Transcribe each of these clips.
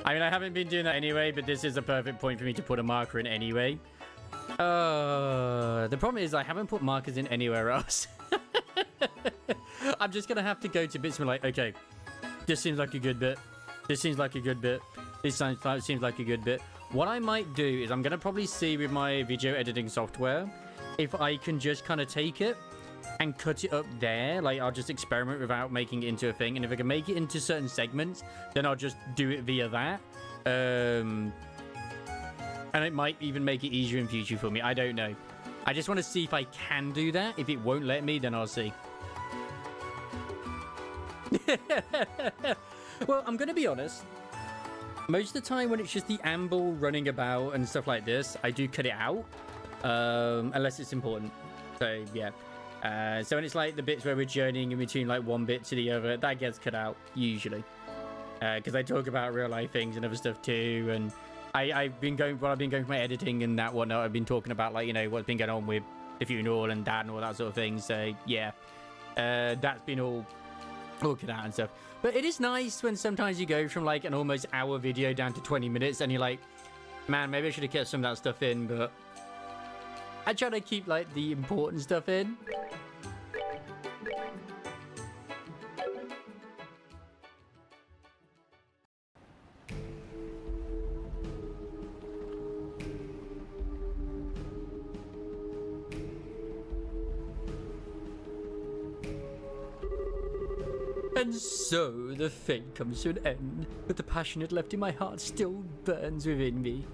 I mean, I haven't been doing that anyway, but this is a perfect point for me to put a marker in anyway. The problem is I haven't put markers in anywhere else. I'm just going to have to go to bits and be like, okay, this seems like a good bit. This seems like a good bit. This seems like a good bit. What I might do is I'm going to probably see with my video editing software if I can just kind of take it and cut it up there. Like, I'll just experiment without making it into a thing. And if I can make it into certain segments, then I'll just do it via that. And it might even make it easier in future for me. I don't know. I just want to see if I can do that. If it won't let me, then I'll see. Well, I'm going to be honest. Most of the time when it's just the amble running about and stuff like this, I do cut it out. Unless it's important. So, yeah. So when it's like the bits where we're journeying in between like one bit to the other, that gets cut out, usually. Because I talk about real life things and other stuff too. And I've been going for my editing and that whatnot. I've been talking about, like, you know, what's been going on with the funeral and dad and all that sort of thing. So, yeah. That's been all cut out and stuff. But it is nice when sometimes you go from like an almost hour video down to 20 minutes and you're like, man, maybe I should have kept some of that stuff in, but I try to keep like the important stuff in. And so the fate comes to an end, but the passion it left in my heart still burns within me.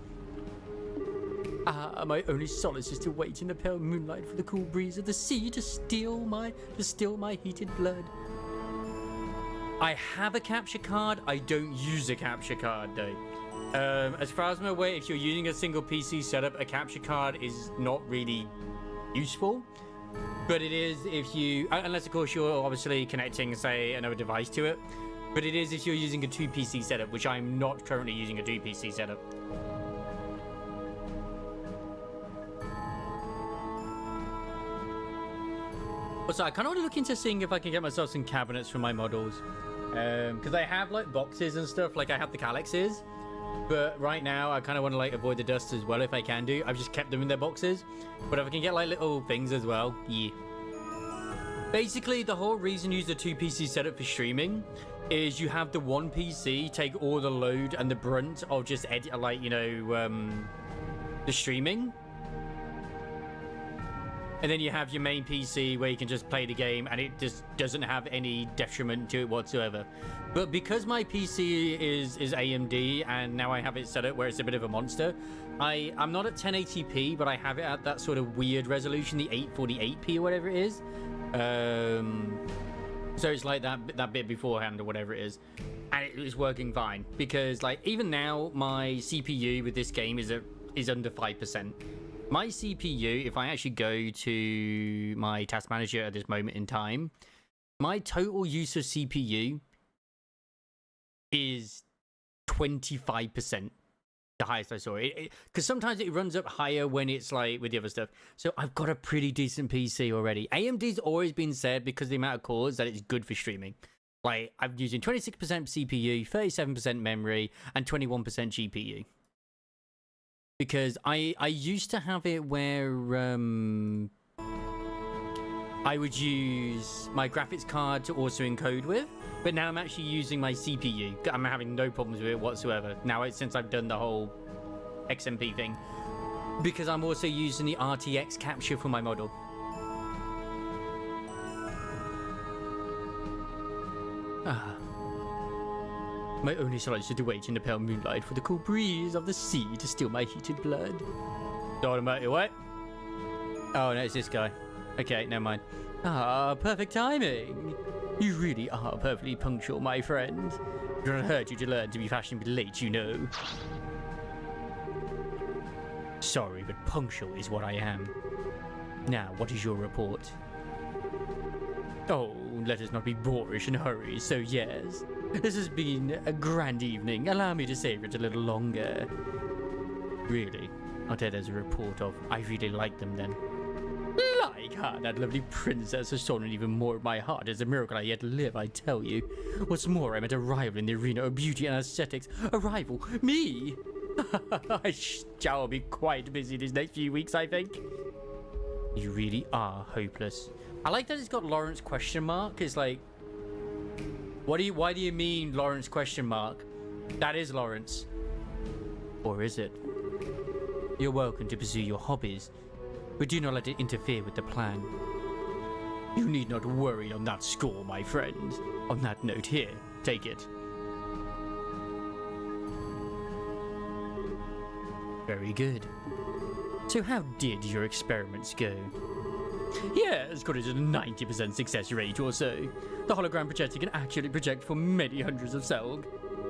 Ah, my only solace is to wait in the pale moonlight for the cool breeze of the sea to still my heated blood. I have a capture card. I don't use a capture card though. As far as I'm aware, if you're using a single PC setup, a capture card is not really useful. But it is if you, unless of course you're obviously connecting, say, another device to it. But it is if you're using a 2 PC setup, which I'm not currently using a 2 PC setup. Also, I kind of want to look into seeing if I can get myself some cabinets for my models. Because I have like boxes and stuff, like I have the Calyxes. But right now, I kind of want to like avoid the dust as well if I can do. I've just kept them in their boxes. But if I can get like little things as well, yeah. Basically, the whole reason you use the 2 PC setup for streaming is you have the 1 PC take all the load and the brunt of just edit, like, you know, the streaming. And then you have your main PC where you can just play the game and it just doesn't have any detriment to it whatsoever. But because my PC is AMD and now I have it set up where it's a bit of a monster, I'm not at 1080p, but I have it at that sort of weird resolution, the 848p or whatever it is. So it's like that bit beforehand or whatever it is. And it is working fine because, like, even now my CPU with this game is under 5%. My CPU, if I actually go to my task manager at this moment in time, my total use of CPU is 25%, the highest I saw it. Because sometimes it runs up higher when it's like with the other stuff. So I've got a pretty decent PC already. AMD's always been said, because of the amount of cores, that it's good for streaming. Like, I'm using 26% CPU, 37% memory, and 21% GPU. Because I used to have it where I would use my graphics card to also encode with, but now I'm actually using my CPU. I'm having no problems with it whatsoever now since I've done the whole XMP thing, because I'm also using the RTX capture for my model. My only solace is to wait in the pale moonlight for the cool breeze of the sea to still my heated blood. Automatic, what? Oh, no, it's this guy. Okay, never mind. Ah, perfect timing. You really are perfectly punctual, my friend. It doesn't hurt you to learn to be fashionably late, you know. Sorry, but punctual is what I am. Now, what is your report? Oh, let us not be boorish and hurry, so yes. This has been a grand evening. Allow me to savor it a little longer. Really? I'll take it as a report of I really like them then. My God, that lovely princess has stolen even more of my heart. It's a miracle I yet live, I tell you. What's more, I'm at a rival in the arena of beauty and aesthetics. A rival? Me? I shall be quite busy these next few weeks, I think. You really are hopeless. I like that it's got Lawrence question mark. It's like, why do you mean Lawrence question mark? That is Lawrence. Or is it? You're welcome to pursue your hobbies, but do not let it interfere with the plan. You need not worry on that score, my friend. On that note here, take it. Very good. So how did your experiments go? Yeah, as good as a 90% success rate or so. The hologram projector can actually project for many hundreds of cells.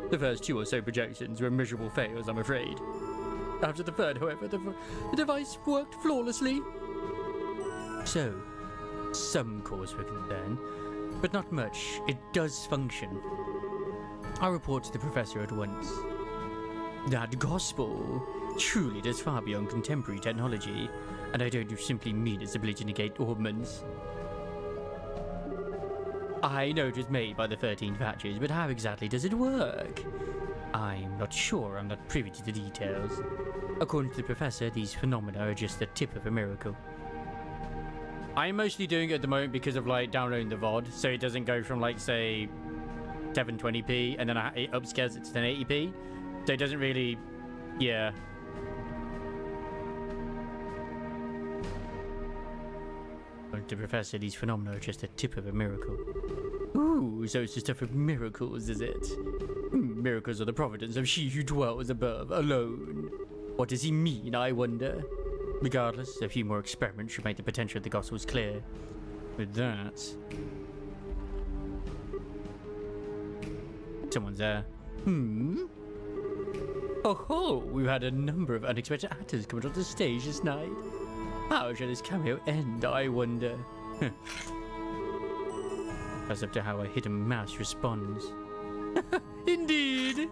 The first 2 or so projections were miserable fails, I'm afraid. After the third, however, the device worked flawlessly. So, some cause for concern, but not much. It does function. I'll report to the professor at once. That gospel truly does far beyond contemporary technology, and I don't simply mean its ability to negate orbments. I know it was made by the 13 patches, but how exactly does it work? I'm not sure. I'm not privy to the details. According to the professor, these phenomena are just the tip of a miracle. I'm mostly doing it at the moment because of like downloading the VOD, so it doesn't go from like say 720p and then it upscales it to 1080p. So it doesn't really, yeah. According to the professor, these phenomena are just the tip of a miracle. Ooh, so it's the stuff of miracles, is it? Miracles are the providence of she who dwells above, alone. What does he mean, I wonder? Regardless, a few more experiments should make the potential of the Gospels clear. With that... Someone's there. Oh ho! We've had a number of unexpected actors coming onto the stage this night. How shall this cameo end, I wonder? That's up to how a hidden mouse responds. Indeed!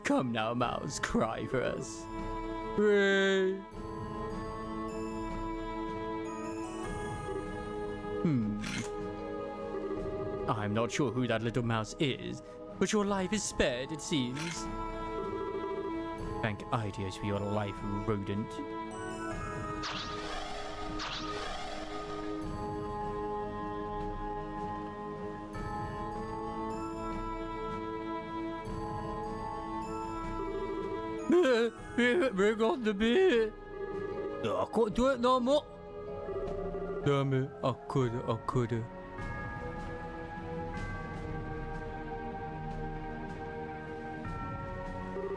Come now, mouse, cry for us. Hooray! I'm not sure who that little mouse is, but your life is spared, it seems. Thank ideas for your life, rodent. Bring on the beer. I can't do it no more. Damn it, I coulda.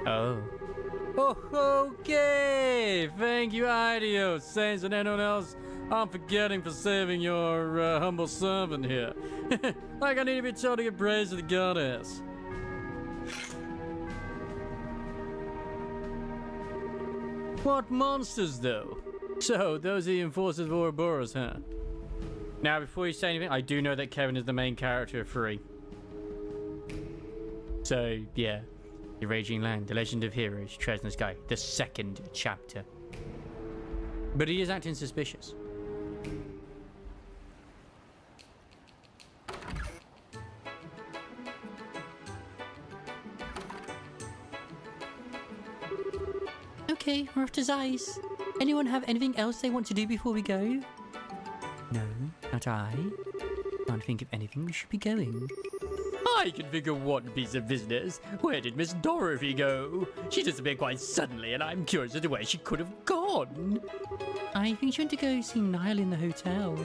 Oh. Oh, okay. Thank you, Ideo. Saints and anyone else I'm forgetting for saving your humble servant here. Like I need to be told to give praise to the goddess. What monsters, though? So, those are the enforcers of Ouroboros, huh? Now, before you say anything, I do know that Kevin is the main character of 3. So, yeah. The Raging Land, The Legend of Heroes, Treasure in the Sky, the 2nd chapter. But he is acting suspicious. Okay, we're off to Zeiss. Anyone have anything else they want to do before we go? No, not I. Can't think of anything we should be going. I can think of one piece of business. Where did Miss Dorothy go? She disappeared quite suddenly, and I'm curious as to where she could have gone. I think she went to go see Niall in the hotel.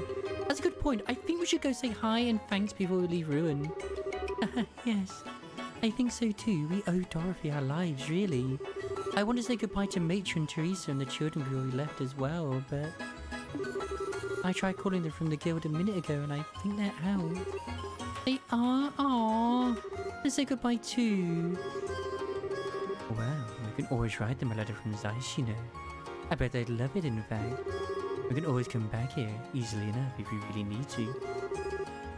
That's a good point. I think we should go say hi and thanks before we leave Ruin. Yes, I think so too. We owe Dorothy our lives, really. I want to say goodbye to Matron, Teresa, and the children we already left as well, but... I tried calling them from the guild a minute ago, and I think they're out. They are? Aww. Let's say goodbye too. Well, we can always write them a letter from Zeiss, you know. I bet they'd love it, in fact. We can always come back here, easily enough, if we really need to.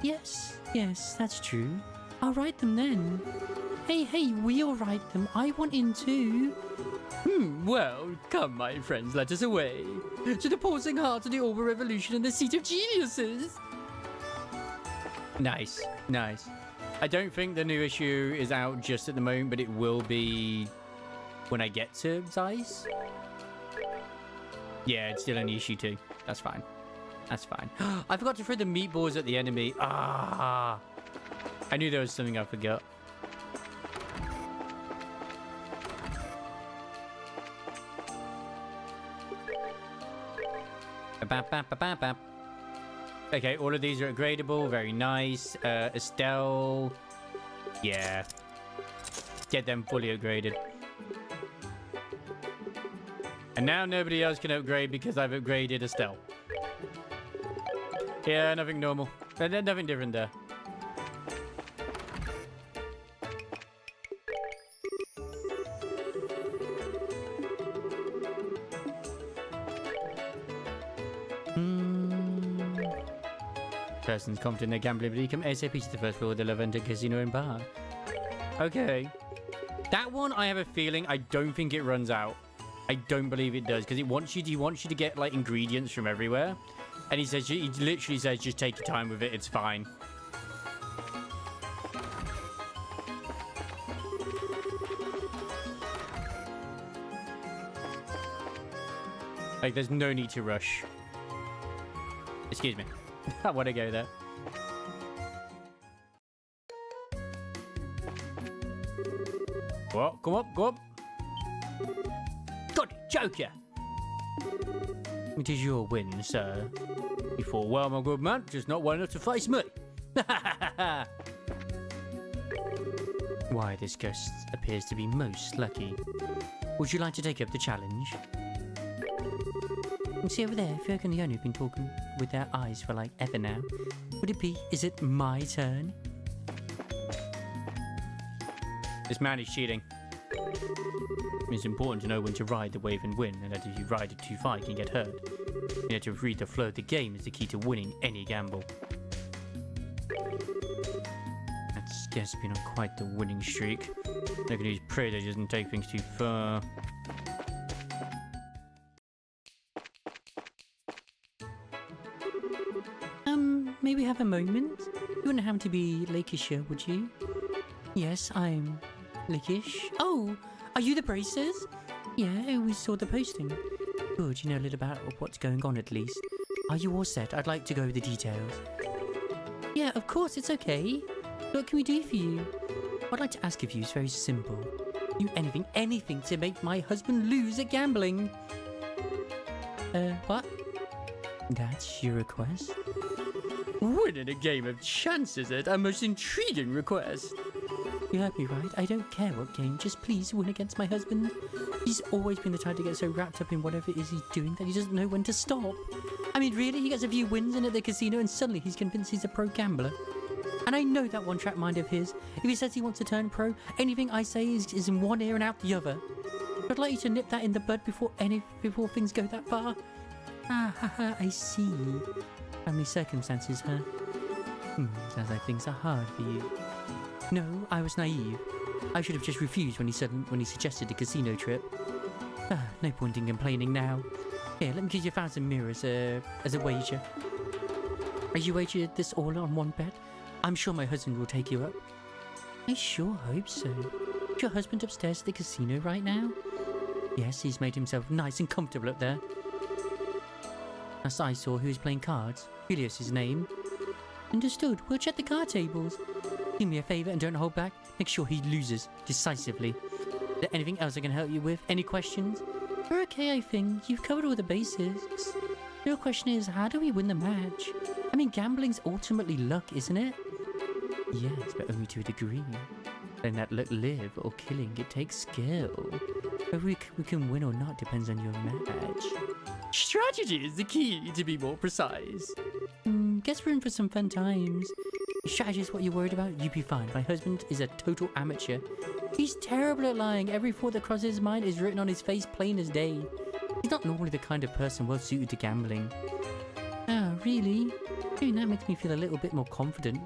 Yes, that's true. I'll write them then. Hey, we'll write them. I want in too. Well, come, my friends, let us away. To the pulsing heart of the Orbital Revolution and the seat of geniuses. Nice. I don't think the new issue is out just at the moment, but it will be when I get to Zeiss. Yeah, it's still only issue 2. That's fine. I forgot to throw the meatballs at the enemy. I knew there was something I forgot. Okay, all of these are upgradable. Very nice. Estelle. Yeah. Get them fully upgraded. And now nobody else can upgrade because I've upgraded Estelle. Yeah, nothing normal. Nothing different there. Persons confident in their gambling ability come ASAP to the first floor of the Lavender Casino and Bar. Okay. That one, I have a feeling, I don't think it runs out. I don't believe it does, because he wants you to get, like, ingredients from everywhere. And he literally says, just take your time with it, it's fine. Like, there's no need to rush. Excuse me. I want to go there. What? Come up, go up. Got it, Joker. It is your win, sir. You fought well, my good man, just not well enough to face me. Why, this guest appears to be most lucky. Would you like to take up the challenge? See over there, I feel like I'm the only who've been talking with their eyes for like ever now. Is it my turn? This man is cheating. It's important to know when to ride the wave and win, and that if you ride it too far, you can get hurt. You know, to read the flow of the game is the key to winning any gamble. That's guess been on quite the winning streak. Look at his pray that he doesn't take things too far. Maybe have a moment? You wouldn't have to be Lakishire, would you? Yes, I'm Lakish. Oh, are you the Bracers? Yeah, we saw the posting. Good, you know a little about what's going on at least. Are you all set? I'd like to go over the details. Yeah, of course, it's okay. What can we do for you? What I'd like to ask of you is very simple. Do anything to make my husband lose at gambling. What? That's your request? Winning a game of chance is a most intriguing request. You heard me right. I don't care what game. Just please win against my husband. He's always been the type to get so wrapped up in whatever it is he's doing that he doesn't know when to stop. I mean, really? He gets a few wins in at the casino and suddenly he's convinced he's a pro gambler. And I know that one-track mind of his. If he says he wants to turn pro, anything I say is in one ear and out the other. I'd like you to nip that in the bud before things go that far. I see. Family circumstances, huh? Sounds like things are hard for you. No, I was naive. I should have just refused when he suggested the casino trip. No point in complaining now. Here, let me give you 1,000 mirrors as a wager. Are you wagered this all on one bet? I'm sure my husband will take you up. I sure hope so. Is your husband upstairs at the casino right now? Yes, he's made himself nice and comfortable up there. Last I saw, he was playing cards. Julius his name. Understood. We'll check the card tables. Do me a favour and don't hold back. Make sure he loses decisively. Is there anything else I can help you with? Any questions? We're okay, I think. You've covered all the bases. The real question is, how do we win the match? I mean, gambling's ultimately luck, isn't it? Yes, but only to a degree. Letting that luck live or killing, it takes skill. Whether we can win or not depends on your match. Strategy is the key, to be more precise. Guess we're in for some fun times. Strategy is what you're worried about? You'd be fine. My husband is a total amateur. He's terrible at lying. Every thought that crosses his mind is written on his face plain as day. He's not normally the kind of person well suited to gambling. Oh, really? Doing that makes me feel a little bit more confident.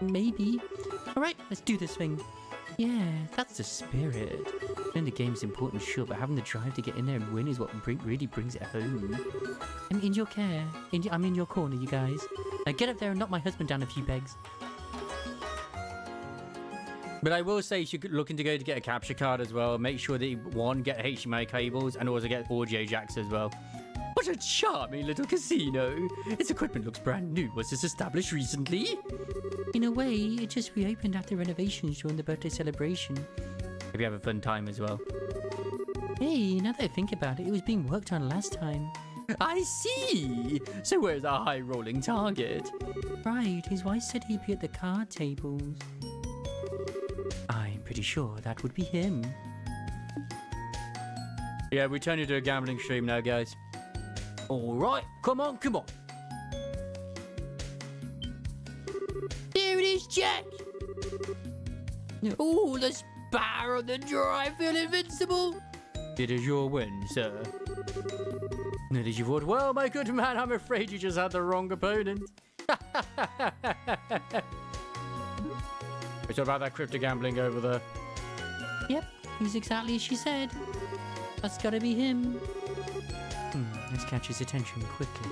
Maybe. Alright, let's do this thing. Yeah, that's the spirit. Knowing the game's important, sure, but having the drive to get in there and win is what really brings it home. I'm in your care. I'm in your corner, you guys. Now get up there and knock my husband down a few pegs. But I will say, if you're looking to go to get a capture card as well, make sure that you, one, get HDMI cables and also get audio jacks as well. What a charming little casino. Its equipment looks brand new. Was this established recently? In a way, it just reopened after renovations during the birthday celebration. Hope you have a fun time as well. Hey, now that I think about it, it was being worked on last time. I see. So where's our high-rolling target? Right, his wife said he'd be at the card tables. I'm pretty sure that would be him. Yeah, we turn into a gambling stream now, guys. All right, come on, come on. There it is, Jack! Oh, the spar on the draw, I feel invincible! It is your win, sir. Now did you vote? Well, my good man, I'm afraid you just had the wrong opponent. It's about that crypto gambling over there. Yep, he's exactly as she said. That's gotta be him. Let's catch his attention quickly.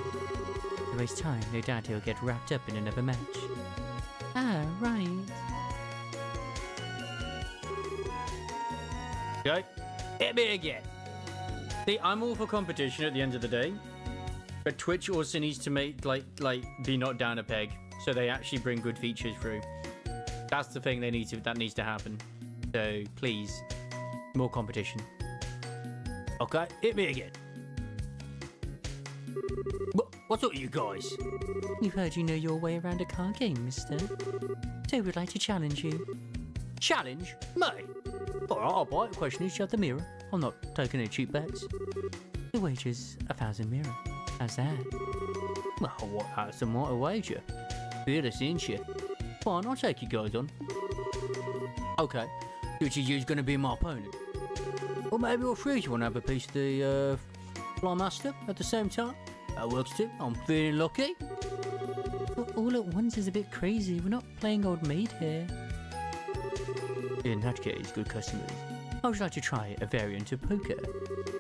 To waste time, no doubt he'll get wrapped up in another match. Ah, right. Okay, hit me again. See, I'm all for competition at the end of the day, but Twitch also needs to make like be knocked down a peg, so they actually bring good features through. That's the thing that needs to happen. So please, more competition. Okay, hit me again. What's up, you guys? We've heard you know your way around a card game, mister. So we'd like to challenge you. Challenge? Me? Alright, I'll buy it. Question is, shut the mirror. I'm not taking any cheap bets. The wager's 1,000 mirror. How's that? Well, what house am I to wager? Fearless, ain't you? Fine, I'll take you guys on. Okay, which of you's gonna be my opponent? Or maybe all three of you want to have a piece of the Fly Master at the same time? That works too. I'm feeling lucky. But all at once is a bit crazy. We're not playing old maid here. In that case, good customers, I would like to try a variant of poker.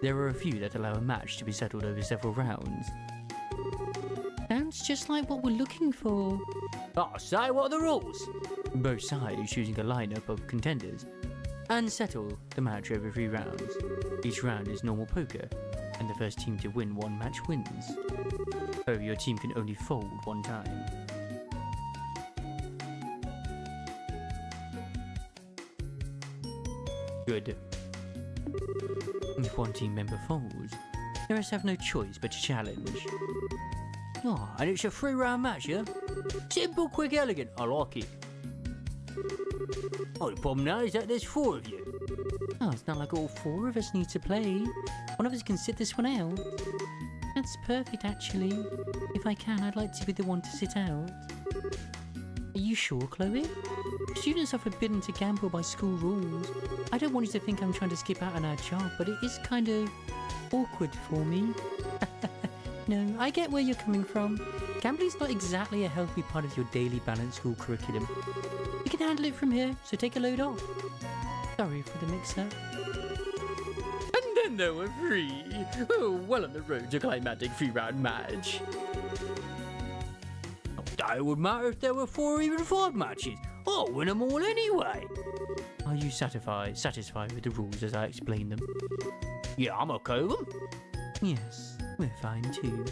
There are a few that allow a match to be settled over several rounds. Sounds just like what we're looking for. Oh, say, what are the rules? Both sides choosing a lineup of contenders and settle the match over 3 rounds. Each round is normal poker, and the first team to win one match wins. However, your team can only fold one time. Good. If one team member folds, the rest have no choice but to challenge. Oh, and it's a 3-round match, yeah? Simple, quick, elegant. I like it. Oh, the problem now is that there's 4 of you. Oh, it's not like all 4 of us need to play. One of us can sit this one out. That's perfect, actually. If I can, I'd like to be the one to sit out. Are you sure, Chloe? Students are forbidden to gamble by school rules. I don't want you to think I'm trying to skip out on our job, but it is kind of awkward for me. No, I get where you're coming from. Gambling's not exactly a healthy part of your daily balanced school curriculum. We can handle it from here, so take a load off. Sorry for the mix-up. And then there were 3. Oh, well on the road to a climatic 3-round match. It would matter if there were 4 or even 5 matches. I'll win them all anyway. Are you satisfied with the rules as I explain them? Yeah, I'm okay with them. Yes, we're fine too.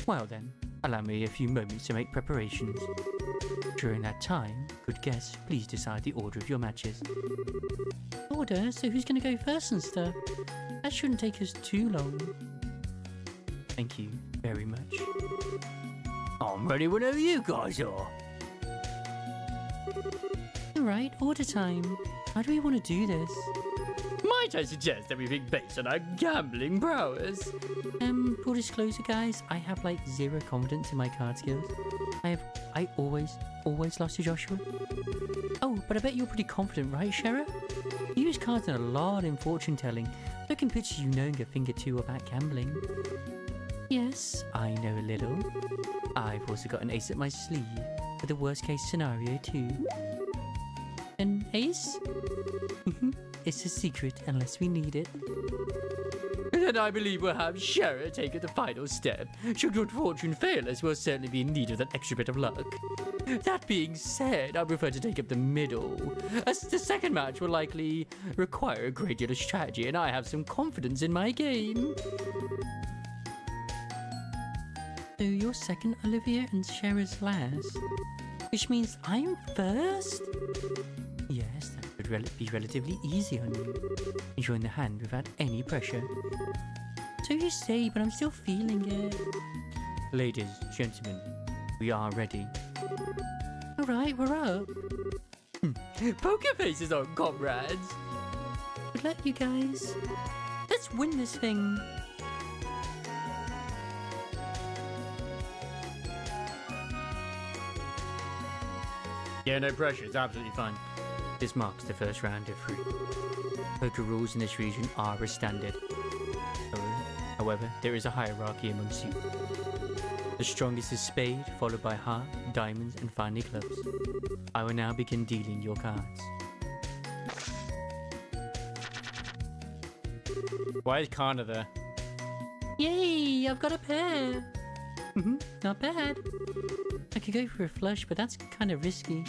Well then, allow me a few moments to make preparations. During that time, good guests, please decide the order of your matches. Order? So who's going to go first and stuff? That shouldn't take us too long. Thank you very much. I'm ready whenever you guys are. Alright, order time. How do we want to do this? Might I suggest that we think based on our gambling prowess? Full disclosure, guys, I have like 0 confidence in my card skills. I always lost to Joshua. Oh, but I bet you're pretty confident, right, Shara? You use cards in a lot in fortune telling. I can picture you knowing a thing or 2 about gambling. Yes, I know a little. I've also got an ace up my sleeve for the worst case scenario too. And Ace? It's a secret unless we need it. And I believe we'll have Shara take the final step. Should good fortune fail us, we'll certainly be in need of that extra bit of luck. That being said, I prefer to take up the middle, as the second match will likely require a great deal of strategy, and I have some confidence in my game. So you're second, Olivia, and Shara's last? Which means I'm first? Yes, that would be relatively easy on you. Enjoying the hand without any pressure. So you say, but I'm still feeling it. Ladies, gentlemen, we are ready. Alright, we're up. Poker faces on, comrades. Good luck, you guys. Let's win this thing. Yeah, no pressure. It's absolutely fine. This marks the first round of 3. Poker rules in this region are as standard. However, there is a hierarchy amongst you. The strongest is spade, followed by heart, diamonds, and finally clubs. I will now begin dealing your cards. Why is Kana there? Yay, I've got a pair. Not bad. I could go for a flush, but that's kind of risky.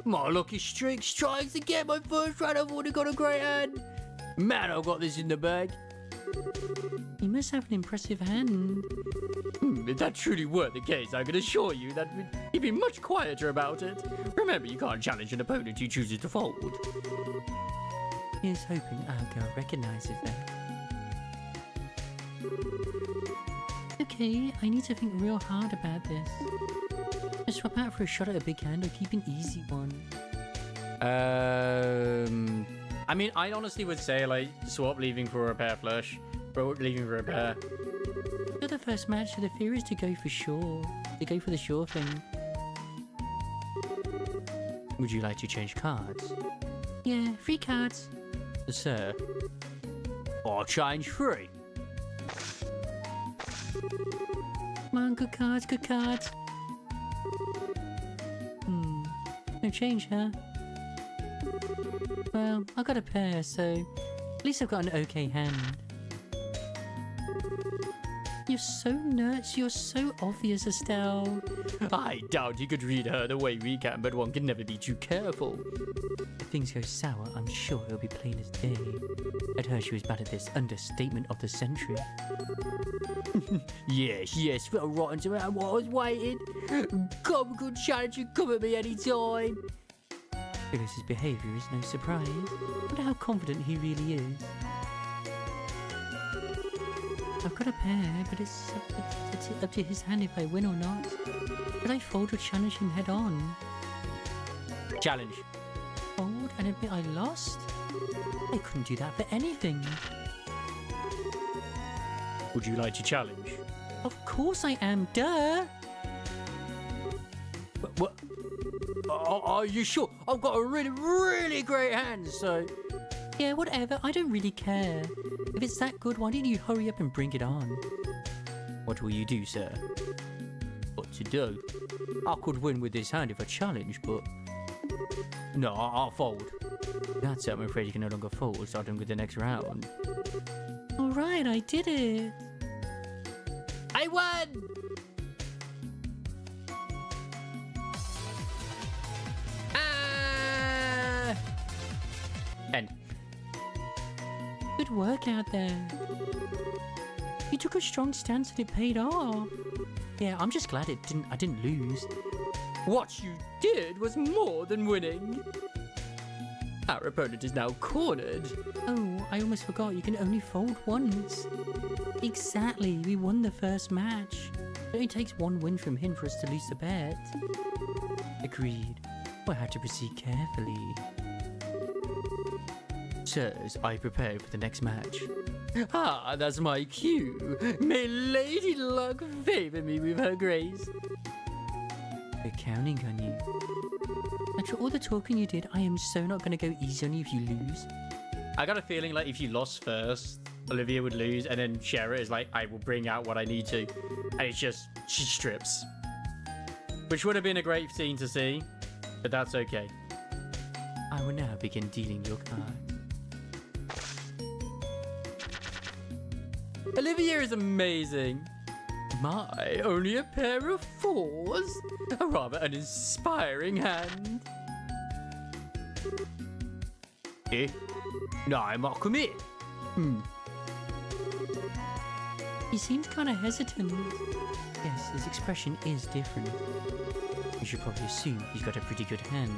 My lucky streak strikes again. My first round, I've already got a great hand. Man, I've got this in the bag. You must have an impressive hand. If that truly were the case, I can assure you that you'd be much quieter about it. Remember, you can't challenge an opponent who chooses to fold. Here's hoping our girl recognizes that. Okay, I need to think real hard about this. Just swap out for a shot at a big hand or keep an easy one. I mean, I honestly would say, like, swap leaving for a pair flush. Or leaving for a pair. You're the first match, so the fear is to go for sure. To go for the sure thing. Would you like to change cards? Yeah, 3 cards. Sir. Or change 3. Come on, good cards, good cards. No change, huh? Well, I got a pair, so at least I've got an okay hand. You're so nuts, you're so obvious, Estelle. I doubt you could read her the way we can, but one can never be too careful. If things go sour, I'm sure it'll be plain as day. I'd heard she was bad at this understatement of the century. Yes, fell right into what I was waiting. Come, good challenge, come at me anytime. Phyllis's behaviour is no surprise. Wonder how confident he really is. I've got a pair, but it's up to his hand if I win or not. Should I fold or challenge him head on? Challenge. Fold and admit I lost? I couldn't do that for anything. Would you like to challenge? Of course I am, duh! What? Are you sure? I've got a really, really great hand, so... Yeah, whatever, I don't really care. If it's that good, why didn't you hurry up and bring it on? What will you do, sir? What to do? I could win with this hand if I challenge, but... No, I'll fold. That's it, I'm afraid you can no longer fold, starting with the next round. Alright, I did it! I won! End. Good work out there. You took a strong stance and it paid off. Yeah, I'm just glad I didn't lose. What you did was more than winning. Our opponent is now cornered. Oh, I almost forgot. You can only fold once. Exactly. We won the first match. It only takes one win from him for us to lose the bet. Agreed. We'll have to proceed carefully. Sirs, I prepare for the next match. Ah, that's my cue. May Lady Luck favor me with her grace. We're counting on you. After all the talking you did, I am so not going to go easy on you if you lose. I got a feeling like if you lost first, Olivia would lose, and then Shara is like, I will bring out what I need to. And it's just, she strips. Which would have been a great scene to see. but that's okay. I will now begin dealing your cards. Olivia is amazing. My, only a pair of 4s. A rather uninspiring hand. Eh? No, I'm not commit. He seems kind of hesitant. Yes, his expression is different. You should probably assume he's got a pretty good hand.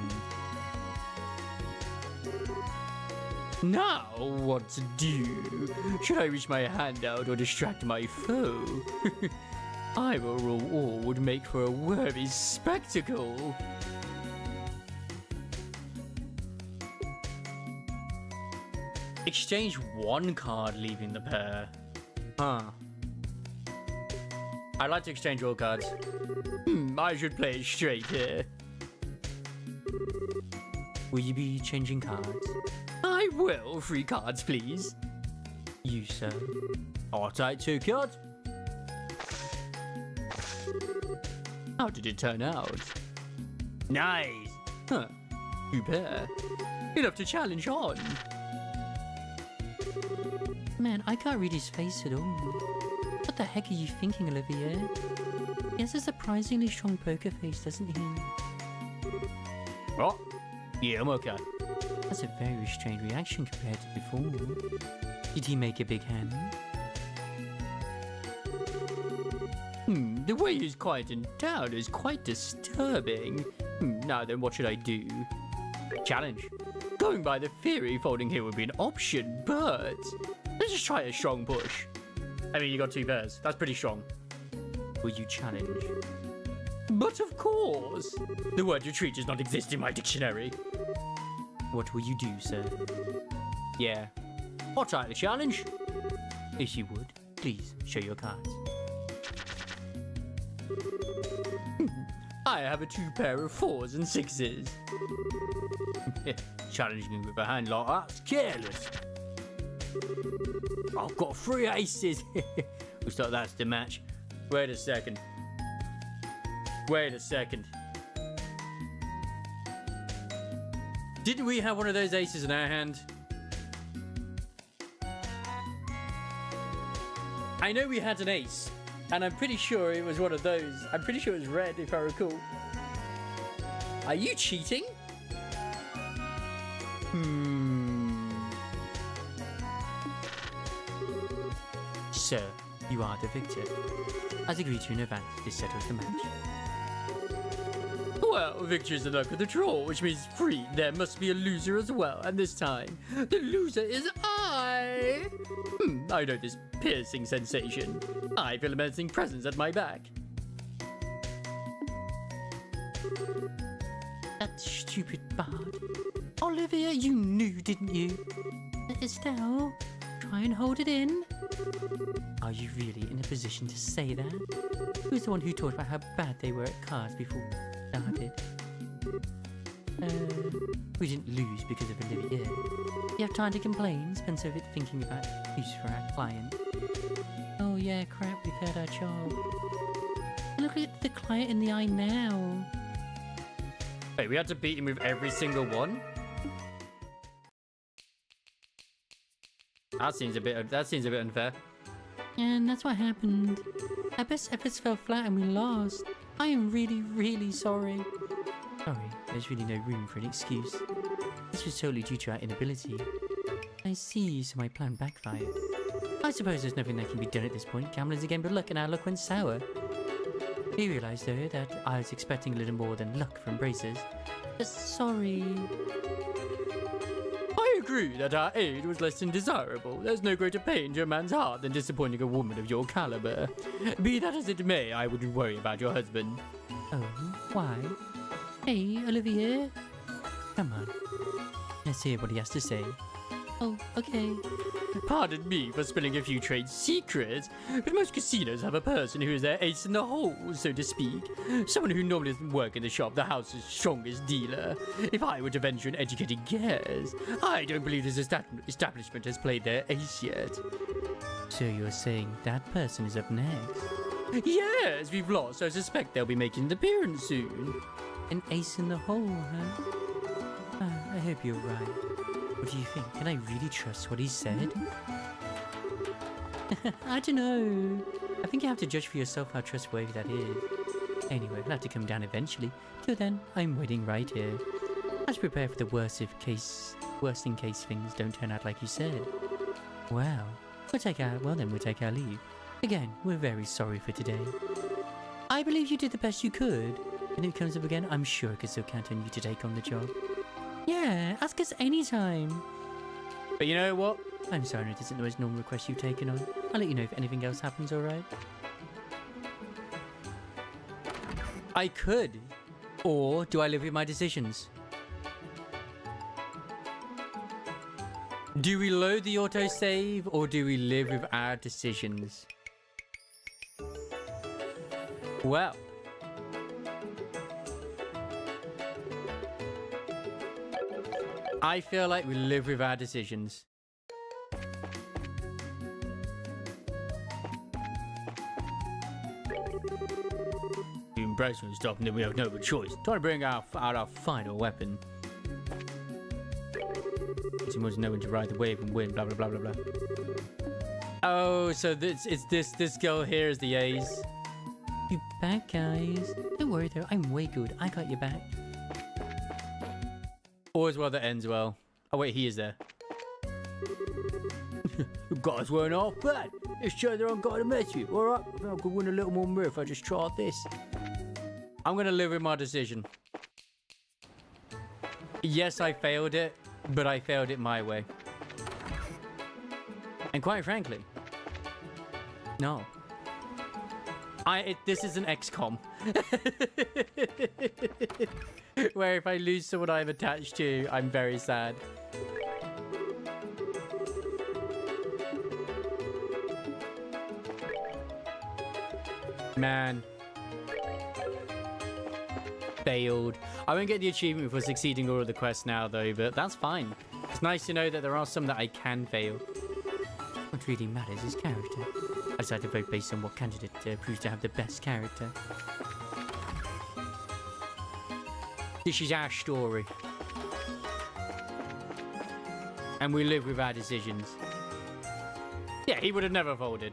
Now, what to do? Should I reach my hand out or distract my foe? Either or would make for a worthy spectacle. Exchange one card, leaving the pair. Huh. I'd like to exchange all cards. I should play it straight here. Will you be changing cards? I will. 3 cards, please. You, sir. I'll take 2 cards. How did it turn out? Nice. Huh. 2 pair. Enough to challenge on. Man, I can't read his face at all. What the heck are you thinking, Olivia? He has a surprisingly strong poker face, doesn't he? Oh, yeah, I'm okay. That's a very strange reaction compared to before. Did he make a big hand? The way he's quieting down is quite disturbing. Now then, what should I do? Challenge. Going by the theory, folding here would be an option, but let's just try a strong push. I mean, you got 2 pairs. That's pretty strong. Will you challenge? But of course. The word retreat does not exist in my dictionary. What will you do, sir? Yeah. I'll try the challenge. If you would, please show your cards. I have a 2 pair of 4s and 6s. Challenging me with a hand like that's careless. I've got 3 aces. Looks like that's the match. Wait a second. Didn't we have one of those aces in our hand? I know we had an ace, and I'm pretty sure it was one of those. I'm pretty sure it was red, if I recall. Are you cheating? Sir, you are the victor. As agreed to in advance, this settles the match. Well, victory's the luck of the draw, which means there must be a loser as well, and this time, the loser is I! I know this piercing sensation. I feel a menacing presence at my back. That stupid bard. Olivia, you knew, didn't you? Estelle, try and hold it in. Are you really in a position to say that? Who's the one who talked about how bad they were at cards before we started? We didn't lose because of Olivia. You have time to complain, spend some of it thinking about use for our client. Oh yeah, crap, we failed our job. Look at the client in the eye now. Wait, we had to beat him with every single one? That seems a bit unfair. And that's what happened. Our best efforts fell flat and we lost. I am really, really sorry. Sorry, there's really no room for an excuse. This was totally due to our inability. I see, so my plan backfired. I suppose there's nothing that can be done at this point. Gambling's a game of luck and our luck went sour. We realised though that I was expecting a little more than luck from braces. Just sorry. I agree that our aid was less than desirable. There's no greater pain to a man's heart than disappointing a woman of your caliber. Be that as it may, I wouldn't worry about your husband. Oh, why? Hey, Olivier. Come on. Let's hear what he has to say. Oh, okay. Pardon me for spilling a few trade secrets, but most casinos have a person who is their ace in the hole, so to speak. Someone who normally doesn't work in the shop, the house's strongest dealer. If I were to venture an educated guess, I don't believe this establishment has played their ace yet. So you're saying that person is up next? Yes, we've lost, so I suspect they'll be making an appearance soon. An ace in the hole, huh? I hope you're right. What do you think? Can I really trust what he said? I don't know. I think you have to judge for yourself how trustworthy that is. Anyway, it'll have to come down eventually. Till then, I'm waiting right here. Let's prepare for the worst in case things don't turn out like you said. Well, we'll take our leave. Again, we're very sorry for today. I believe you did the best you could. And if it comes up again, I'm sure I can still count on you to take on the job. Yeah, ask us anytime. But you know what? I'm sorry, it isn't the most normal request you've taken on. I'll let you know if anything else happens, alright? I could. Or do I live with my decisions? Do we load the autosave or do we live with our decisions? Well. I feel like we live with our decisions. The impression is stopping, then we have no other choice. Try to bring out our final weapon. He wants no one to ride the wave and win, blah blah blah blah blah. Oh, so this girl here is the ace. You back, guys. Don't worry though, I'm way good. I got your back. Always well that ends well. Oh wait, he is there. You guys weren't half bad. Let's show that I'm going to mess with you. Alright, I think I could win a little more mirth if I just tried this. I'm gonna live with my decision. Yes, I failed it, but I failed it my way. And quite frankly, no. This is an XCOM. Where if I lose someone I'm attached to, I'm very sad. Man. Failed. I won't get the achievement for succeeding all of the quests now though, but that's fine. It's nice to know that there are some that I can fail. What really matters is character. I decided to vote based on what candidate proves to have the best character. This is our story. And we live with our decisions. Yeah, he would have never folded.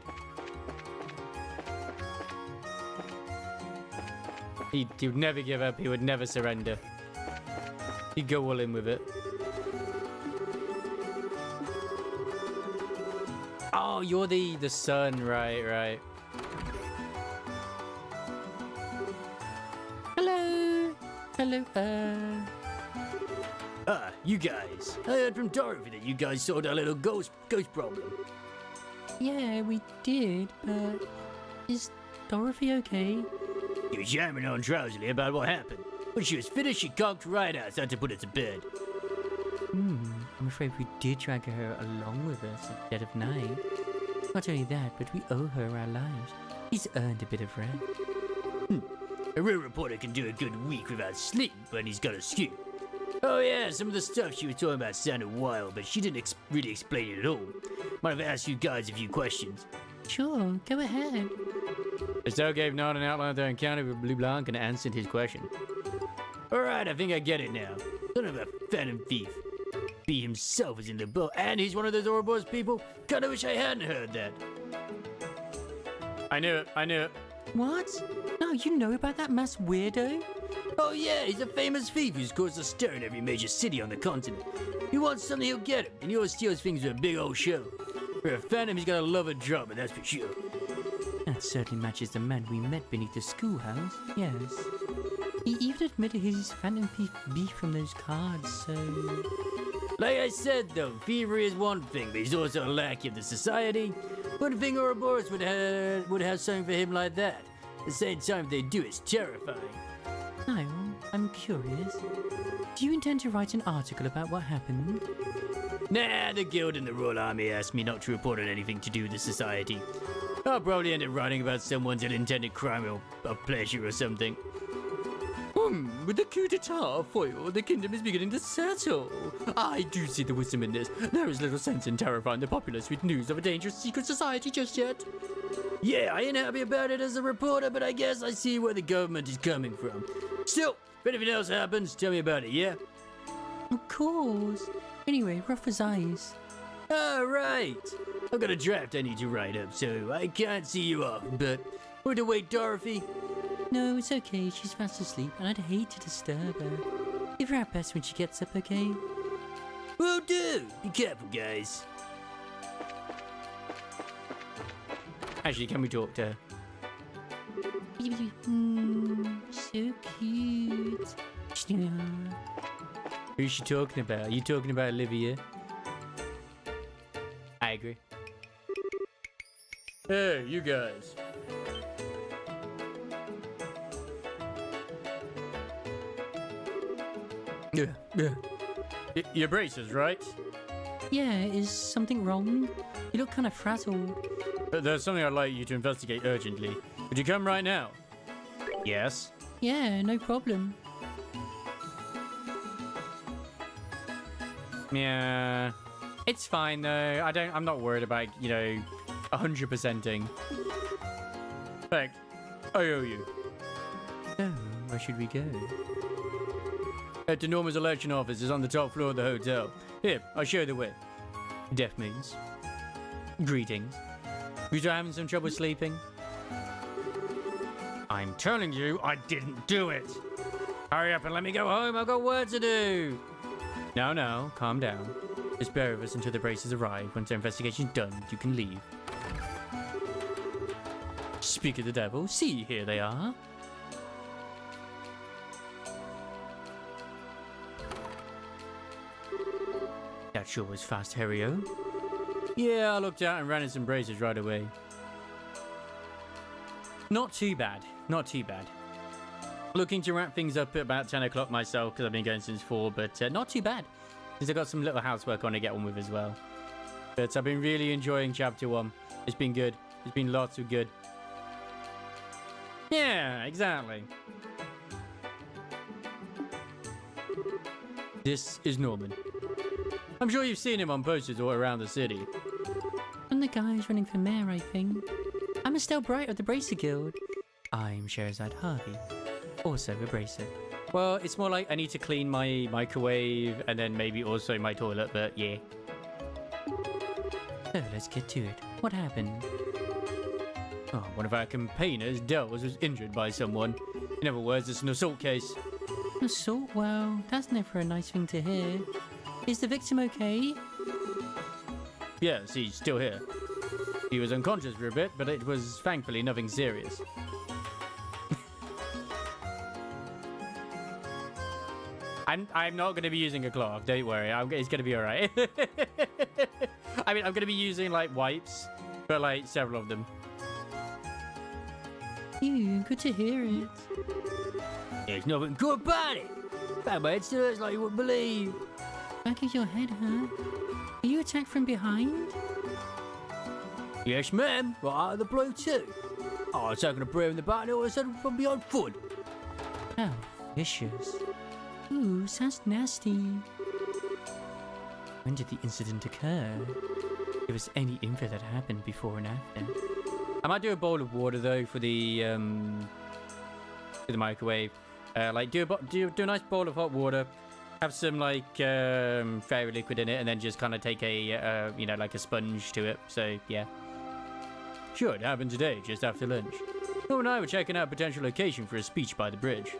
He would never give up. He would never surrender. He'd go all in with it. Oh, you're the son. Right. Hello, you guys. I heard from Dorothy that you guys solved our little ghost problem. Yeah, we did, but is Dorothy okay? She was yammering on drowsily about what happened. When she was finished, she conked right out, so I had to put her to bed. I'm afraid we did drag her along with us at dead of night. Not only that, but we owe her our lives. He's earned a bit of rest. A real reporter can do a good week without sleep when he's got a scoop. Oh yeah, some of the stuff she was talking about sounded wild, but she didn't really explain it at all. Might have asked you guys a few questions. Sure, go ahead. Estelle gave Nod an outline of their encounter with Blue Blanc and answered his question. Alright, I think I get it now. Son of a phantom thief. He himself is in the boat, and he's one of those Ouroboros people. Kinda wish I hadn't heard that. I knew it. What? No, you know about that masked weirdo? Oh yeah, he's a famous thief who's caused a stir in every major city on the continent. He wants something, he'll get it, and he always steals things with a big old show. For a phantom, he's got a love of drama, that's for sure. That certainly matches the man we met beneath the schoolhouse, yes. He even admitted his phantom beef from those cards, so... Like I said though, thievery is one thing, but he's also a lackey of the society. Wouldn't think Ouroboros would have something for him like that. At the same time, if they do, it's terrifying. No, I'm curious. Do you intend to write an article about what happened? Nah, the guild and the Royal Army asked me not to report on anything to do with the society. I'll probably end up writing about someone's unintended crime or a pleasure or something. With the coup d'etat foiled, the kingdom is beginning to settle. I do see the wisdom in this. There is little sense in terrifying the populace with news of a dangerous secret society just yet. Yeah, I ain't happy about it as a reporter, but I guess I see where the government is coming from. Still, if anything else happens, tell me about it, yeah? Of course. Anyway, rough as ice. All right. I've got a draft I need to write up, so I can't see you off, but want to wait, Dorothy? No, it's okay. She's fast asleep, and I'd hate to disturb her. Give her our best when she gets up, okay? Will do. Be careful, guys. Actually, can we talk to her? So cute. Who's she talking about? Are you talking about Olivia? I agree. Hey, you guys. Your braces, right? Yeah, is something wrong? You look kind of frazzled. There's something I'd like you to investigate urgently. Would you come right now? Yes. Yeah, no problem. Yeah. It's fine though. I'm not worried about, 100%ing. Fact, I owe you. Oh, where should we go? Head to Norma's election office is on the top floor of the hotel. Here, I'll show you the way. Deaf means. Greetings. You still having some trouble sleeping? I'm telling you, I didn't do it. Hurry up and let me go home. I've got work to do. No, calm down. Just bear with us until the braces arrive. Once our investigation's done, you can leave. Speak of the devil. See, here they are. That sure was fast, Harry-O. Yeah, I looked out and ran in some braces right away. Not too bad. Not too bad. Looking to wrap things up at about 10 o'clock myself because I've been going since 4, but not too bad. Since I've got some little housework on to get on with as well. But I've been really enjoying Chapter 1. It's been good. It's been lots of good. Yeah, exactly. This is Norman. I'm sure you've seen him on posters all around the city. And the guy who's running for mayor, I think. I'm Estelle Bright of the Bracer Guild. I'm Sherazad Harvey, also a bracer. Well, it's more like I need to clean my microwave and then maybe also my toilet, but yeah. So let's get to it. What happened? Oh, one of our campaigners, Dells, was injured by someone. In other words, it's an assault case. Assault? Well, that's never a nice thing to hear. Is the victim okay? Yes, he's still here. He was unconscious for a bit, but it was thankfully nothing serious. I'm not going to be using a cloth, don't worry. It's going to be alright. I mean, I'm going to be using, like, wipes, but, like, several of them. Ew, good to hear it. There's nothing good about it. Bad head still hurts like you wouldn't believe. Back of your head, huh? Are you attacked from behind? Yes, ma'am. Right out of the blue, too. I was taking a breath in the back and all of a sudden from behind foot. How vicious. Ooh, sounds nasty. When did the incident occur? Give us any info that happened before and after. I might do a bowl of water, though, for the microwave. Like, do a nice bowl of hot water. Have some, like, fairy liquid in it, and then just kind of take a, like a sponge to it. So, yeah. Sure, it happened today, just after lunch. Paul and I were checking out a potential location for a speech by the bridge.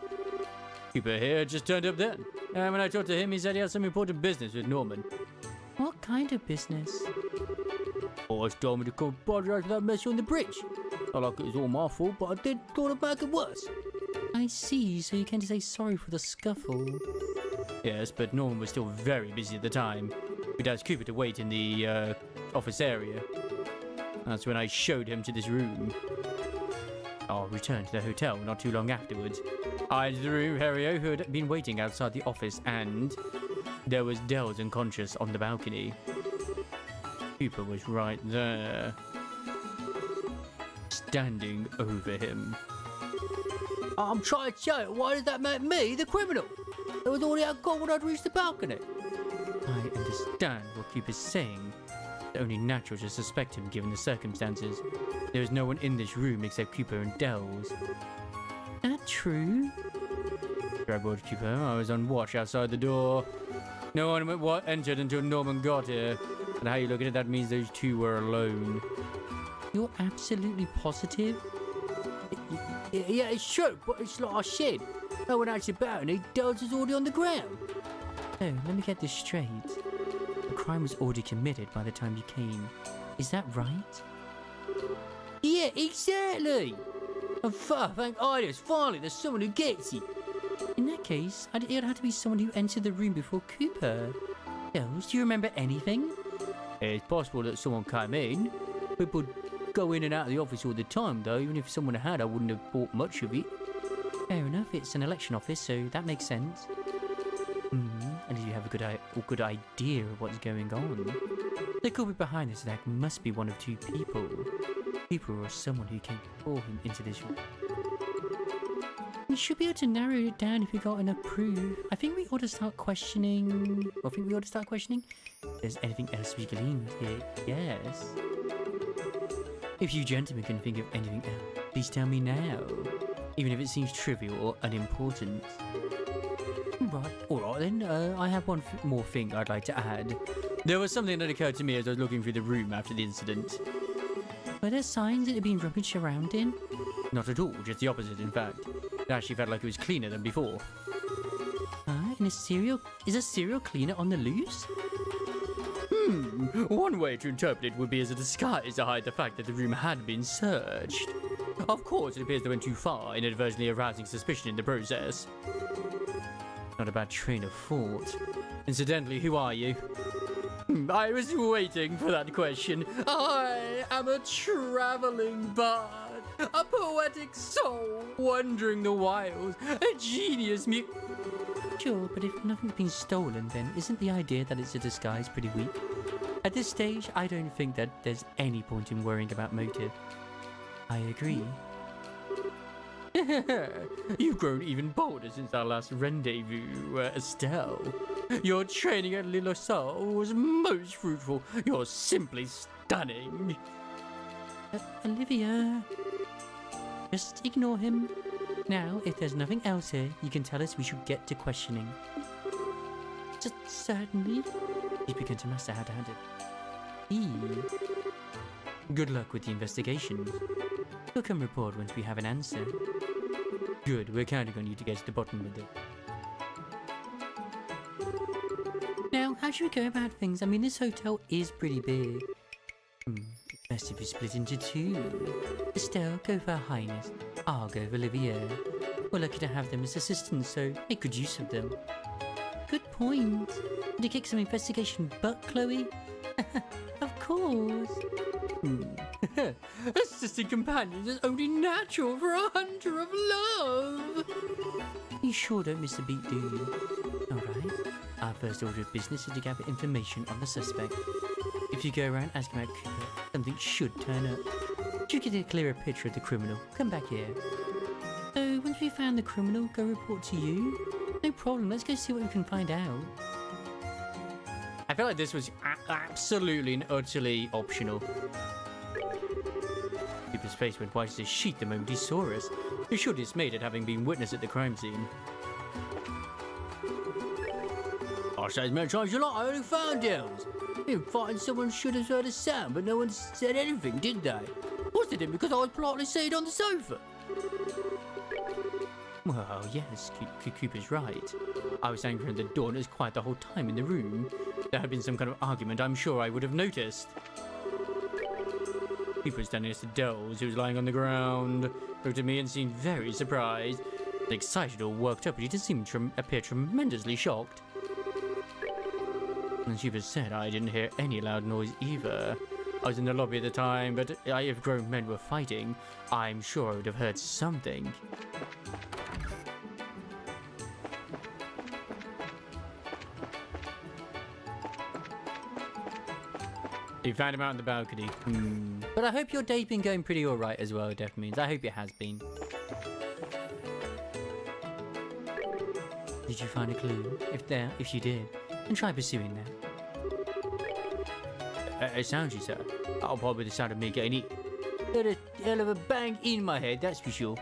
Cooper here just turned up then. And when I talked to him, he said he had some important business with Norman. What kind of business? Always told me to come apologize for that mess on the bridge. Not like it was all my fault, but I did try to make it worse. I see, so you came to say sorry for the scuffle. Yes, but Norman was still very busy at the time. We'd asked Cooper to wait in the office area. That's when I showed him to this room. I returned to the hotel not too long afterwards. I entered the room, Harry-O, who had been waiting outside the office, and there was Dells unconscious on the balcony. Cooper was right there, standing over him. I'm trying to tell you, why does that make me the criminal? It was already out gone when I'd reached the balcony. I understand what Cooper's saying. It's only natural to suspect him given the circumstances. There is no one in this room except Cooper and Dells. That true? Trapboard keeper. I was on watch outside the door. No one entered until Norman got here. And how you look at it, that means those two were alone. You're absolutely positive? Yeah, it's true, but it's like I said. No one else about, and the dogs is already on the ground. Oh, let me get this straight. The crime was already committed by the time you came. Is that right? Yeah, exactly. And thank Iris, finally there's someone who gets it. In that case, it would have to be someone who entered the room before Cooper. Girls, do you remember anything? It's possible that someone came in. People go in and out of the office all the time, though. Even if someone had, I wouldn't have bought much of it. Fair enough, it's an election office, so that makes sense. And did you have a good idea of what's going on? The culprit behind this attack must be one of two people. Cooper or someone who came before him into this room. We should be able to narrow it down if we got enough proof. I think we ought to start questioning. If there's anything else we gleaned here, yes. If you gentlemen can think of anything else, please tell me now. Even if it seems trivial or unimportant. Right, alright then, I have one more thing I'd like to add. There was something that occurred to me as I was looking through the room after the incident. Were there signs it had been rummaged around in? Not at all, just the opposite in fact. It actually felt like it was cleaner than before. And is a serial cleaner on the loose? One way to interpret it would be as a disguise to hide the fact that the room had been searched. Of course, it appears they went too far, inadvertently arousing suspicion in the process. Not a bad train of thought. Incidentally, who are you? I was waiting for that question. I am a traveling bard, a poetic soul wandering the wilds, a genius Sure, but if nothing's been stolen, then isn't the idea that it's a disguise pretty weak? At this stage, I don't think that there's any point in worrying about motive. I agree. You've grown even bolder since our last rendezvous, Estelle. Your training at Liberl was most fruitful. You're simply stunning. Olivia. Just ignore him. Now, if there's nothing else here, you can tell us we should get to questioning. Just certainly. He's begun to master how to handle it. Good luck with the investigation. We'll come report once we have an answer. Good, we're counting on you to get to the bottom of it. Now, how should we go about things? I mean, this hotel is pretty big. Best if we split into two. Estelle, go for Her Highness. I'll go for Olivia. We're lucky to have them as assistants, so make good use of them. Good point. Did you kick some investigation butt, Chloe? Of course. Assisting companions is only natural for a hunter of love. You sure don't miss a beat, do you? Alright. Our first order of business is to gather information on the suspect. If you go around asking about Cooper, something should turn up. If you get a clearer picture of the criminal, come back here. So, once we found the criminal, go report to you? No problem, let's go see what we can find out. I feel like this was absolutely and utterly optional. Cooper's face went white as a sheet the moment he saw us. He should dismayed at having been witness at the crime scene. I say as many times as you like, I only found downs. In fighting, someone should have heard a sound, but no one said anything, did they? Was it him because I was politely seated on the sofa? Well, yes, Cooper's right. I was angry at the door and it was quiet the whole time in the room. If there had been some kind of argument, I'm sure I would have noticed. Cooper was standing next to Dells, who was lying on the ground, looked at me and seemed very surprised. Excited or worked up, but he did seem to appear tremendously shocked. And Cooper said I didn't hear any loud noise either. I was in the lobby at the time, but if grown men were fighting, I'm sure I would have heard something. You found him out on the balcony. But I hope your day's been going pretty alright as well, Def means. I hope it has been. Did you find a clue? If you did, then try pursuing that. It sounds you, sir. That'll probably be the sound of me getting it. Got a hell of a bang in my head, that's for sure.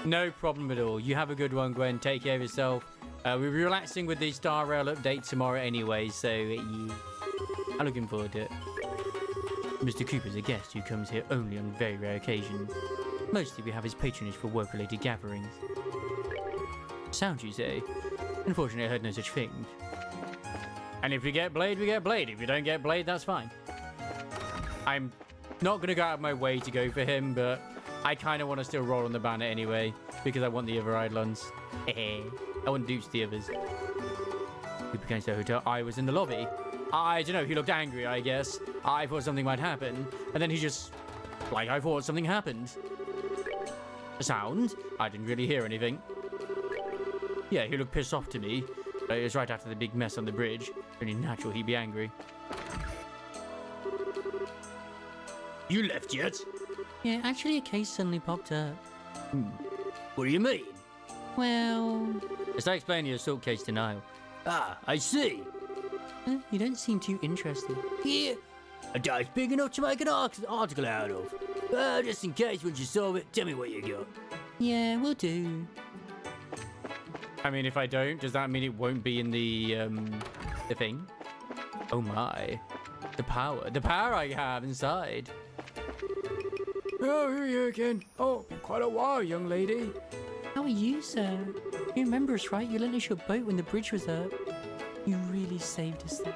No problem at all. You have a good one, Gwen. Take care of yourself. We'll be relaxing with the Star Rail update tomorrow anyway, so yeah. I'm looking forward to it. Mr. Cooper's a guest who comes here only on very rare occasions. Mostly we have his patronage for work-related gatherings. Sound, you say? Unfortunately, I heard no such thing. And if we get Blade, we get Blade. If we don't get Blade, that's fine. I'm not going to go out of my way to go for him, but I kind of want to still roll on the banner anyway, because I want the other Eidolons. I want Dukes the others. Cooper came to the hotel. I was in the lobby. I don't know, he looked angry, I guess. I thought something might happen. And then he just, like, I thought something happened. A sound? I didn't really hear anything. Yeah, he looked pissed off to me. But it was right after the big mess on the bridge. Only natural he'd be angry. You left yet? Yeah, actually a case suddenly popped up. What do you mean? Well... As I explained your assault case denial. Ah, I see. You don't seem too interested. Yeah, a dice big enough to make an article out of. Just in case once you solve it, tell me what you got. Yeah, we'll do. I mean, if I don't, does that mean it won't be in the thing? Oh my. The power I have inside. Oh, here you again. Oh, been quite a while, young lady. How are you, sir? You remember us, right? You lent us your boat when the bridge was up. You really saved us there.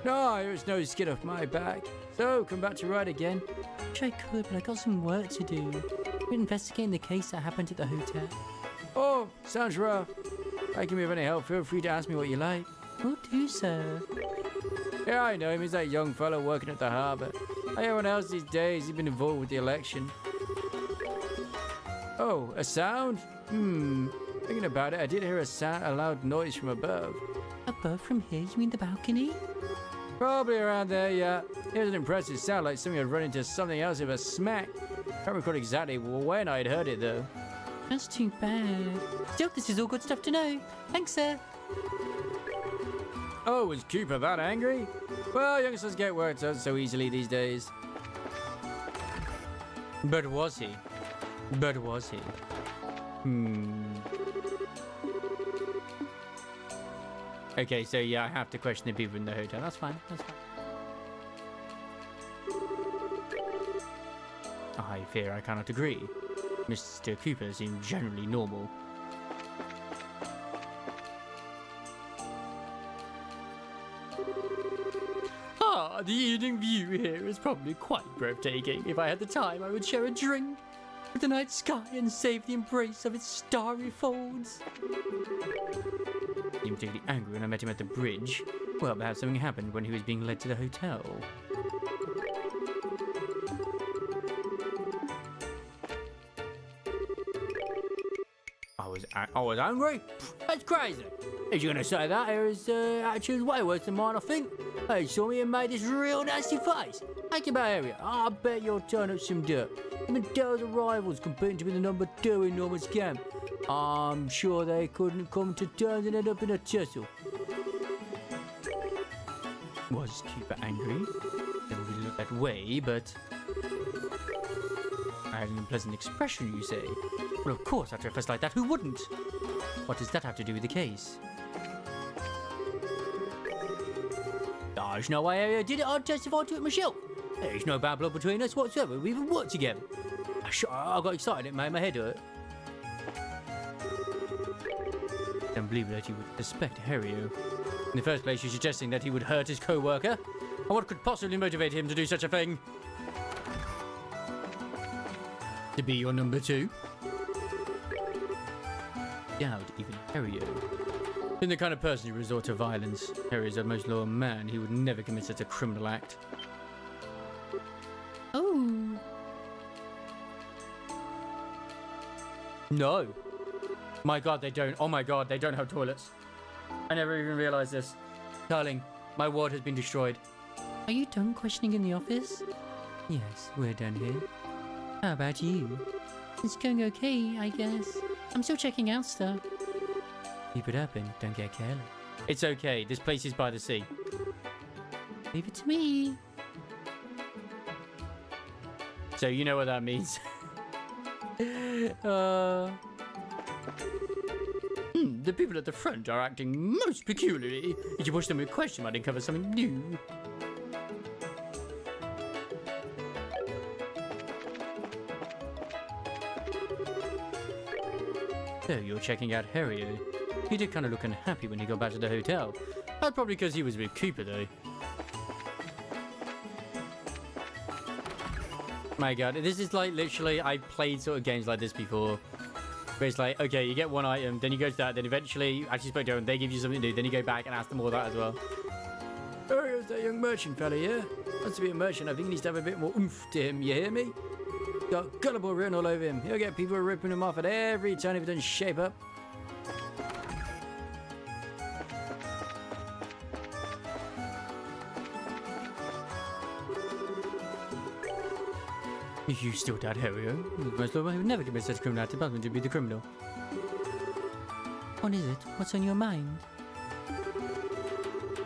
No, there's no skin off my back. So, come back to ride again. Wish I could, but I got some work to do. We're investigating the case that happened at the hotel. Oh, sounds rough. If I can be of any help, feel free to ask me what you like. Will do, sir. Yeah, I know him. He's that young fellow working at the harbour. Like everyone else these days, he's been involved with the election. Oh, a sound? Thinking about it, I did hear a loud noise from above. Above from here? You mean the balcony? Probably around there, yeah. It was an impressive sound, like something had run into something else with a smack. Can't recall exactly when I'd heard it, though. That's too bad. Still, this is all good stuff to know. Thanks, sir. Oh, was Cooper that angry? Well, youngsters get worked up so easily these days. But was he? Okay, so yeah, I have to question the people in the hotel. That's fine. I fear I cannot agree. Mr. Cooper seemed generally normal. The evening view here is probably quite breathtaking. If I had the time, I would share a drink with the night sky and save the embrace of its starry folds. He seemed particularly angry when I met him at the bridge. Well, perhaps something happened when he was being led to the hotel. I was angry? That's crazy. If you're going to say that, his attitude's way worse than mine, I think. He saw me and made this real nasty face. Think about area. I bet you'll turn up some dirt. Even those rivals competing to be the number 2 in Norman's camp. I'm sure they couldn't come to terms and end up in a tussle. Was Cooper angry? Didn't really look that way, but... I had an unpleasant expression, you say? Well, of course, after a fuss like that, who wouldn't? What does that have to do with the case? There's no way I did it. I'd testify to it myself. There's no bad blood between us whatsoever. We even worked together. I got excited. It made my head hurt. I don't believe that you would suspect Harrio. In the first place, you're suggesting that he would hurt his co-worker. And what could possibly motivate him to do such a thing? To be your number 2? Doubt even Harrio. In the kind of person who resort to violence, Harry is a most loyal man. He would never commit such a criminal act. Oh. No. My God, they don't. Oh my God, they don't have toilets. I never even realized this. Darling, my ward has been destroyed. Are you done questioning in the office? Yes, we're done here. How about you? It's going okay, I guess. I'm still checking out stuff. Keep it up and don't get careless. It's okay. This place is by the sea. Leave it to me. So you know what that means. The people at the front are acting most peculiarly. Did you push them with a question might uncover something new? So you're checking out Harry. He did kind of look unhappy when he got back to the hotel. That's probably because he was with Cooper, though. My god, this is like literally, I've played sort of games like this before. Where it's like, okay, you get one item, then you go to that, then eventually you actually spoke to them, they give you something new, then you go back and ask them all that as well. Oh, there's that young merchant fella here. Wants to be a merchant, I think he needs to have a bit more oomph to him, you hear me? Got gullible written all over him. He'll get people ripping him off at every turn if he doesn't shape up. You still doubt Harry? Most of them would never commit such criminal act to be the criminal. What is it? What's on your mind?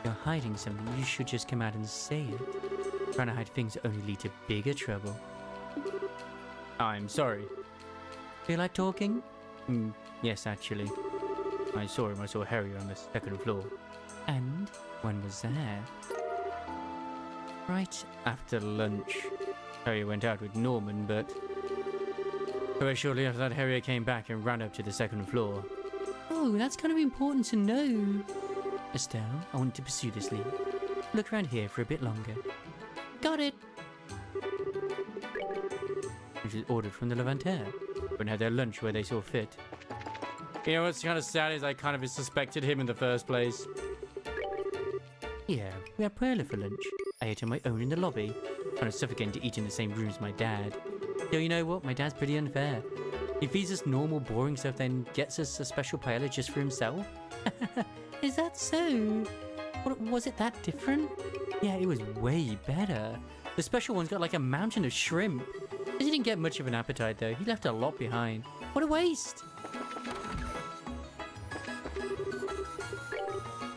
You're hiding something. You should just come out and say it. Trying to hide things only lead to bigger trouble. I'm sorry. Feel like talking? Yes, actually. I saw him. I saw Harry on the second floor. And when was that? Right after lunch. Harry went out with Norman, but very shortly after that, Harry came back and ran up to the second floor. Oh, that's kind of important to know. Estelle, I want to pursue this lead. Look around here for a bit longer. Got it. Which is ordered from the Levanter. When had their lunch where they saw fit. You know what's kind of sad is I kind of suspected him in the first place. Yeah, we had Perla for lunch. I ate on my own in the lobby. Kind of suffocating to eat in the same room as my dad. Yo, you know what? My dad's pretty unfair. He feeds us normal, boring stuff, then gets us a special paella just for himself. Is that so? What, was it that different? Yeah, it was way better. The special one's got like a mountain of shrimp. He didn't get much of an appetite though. He left a lot behind. What a waste!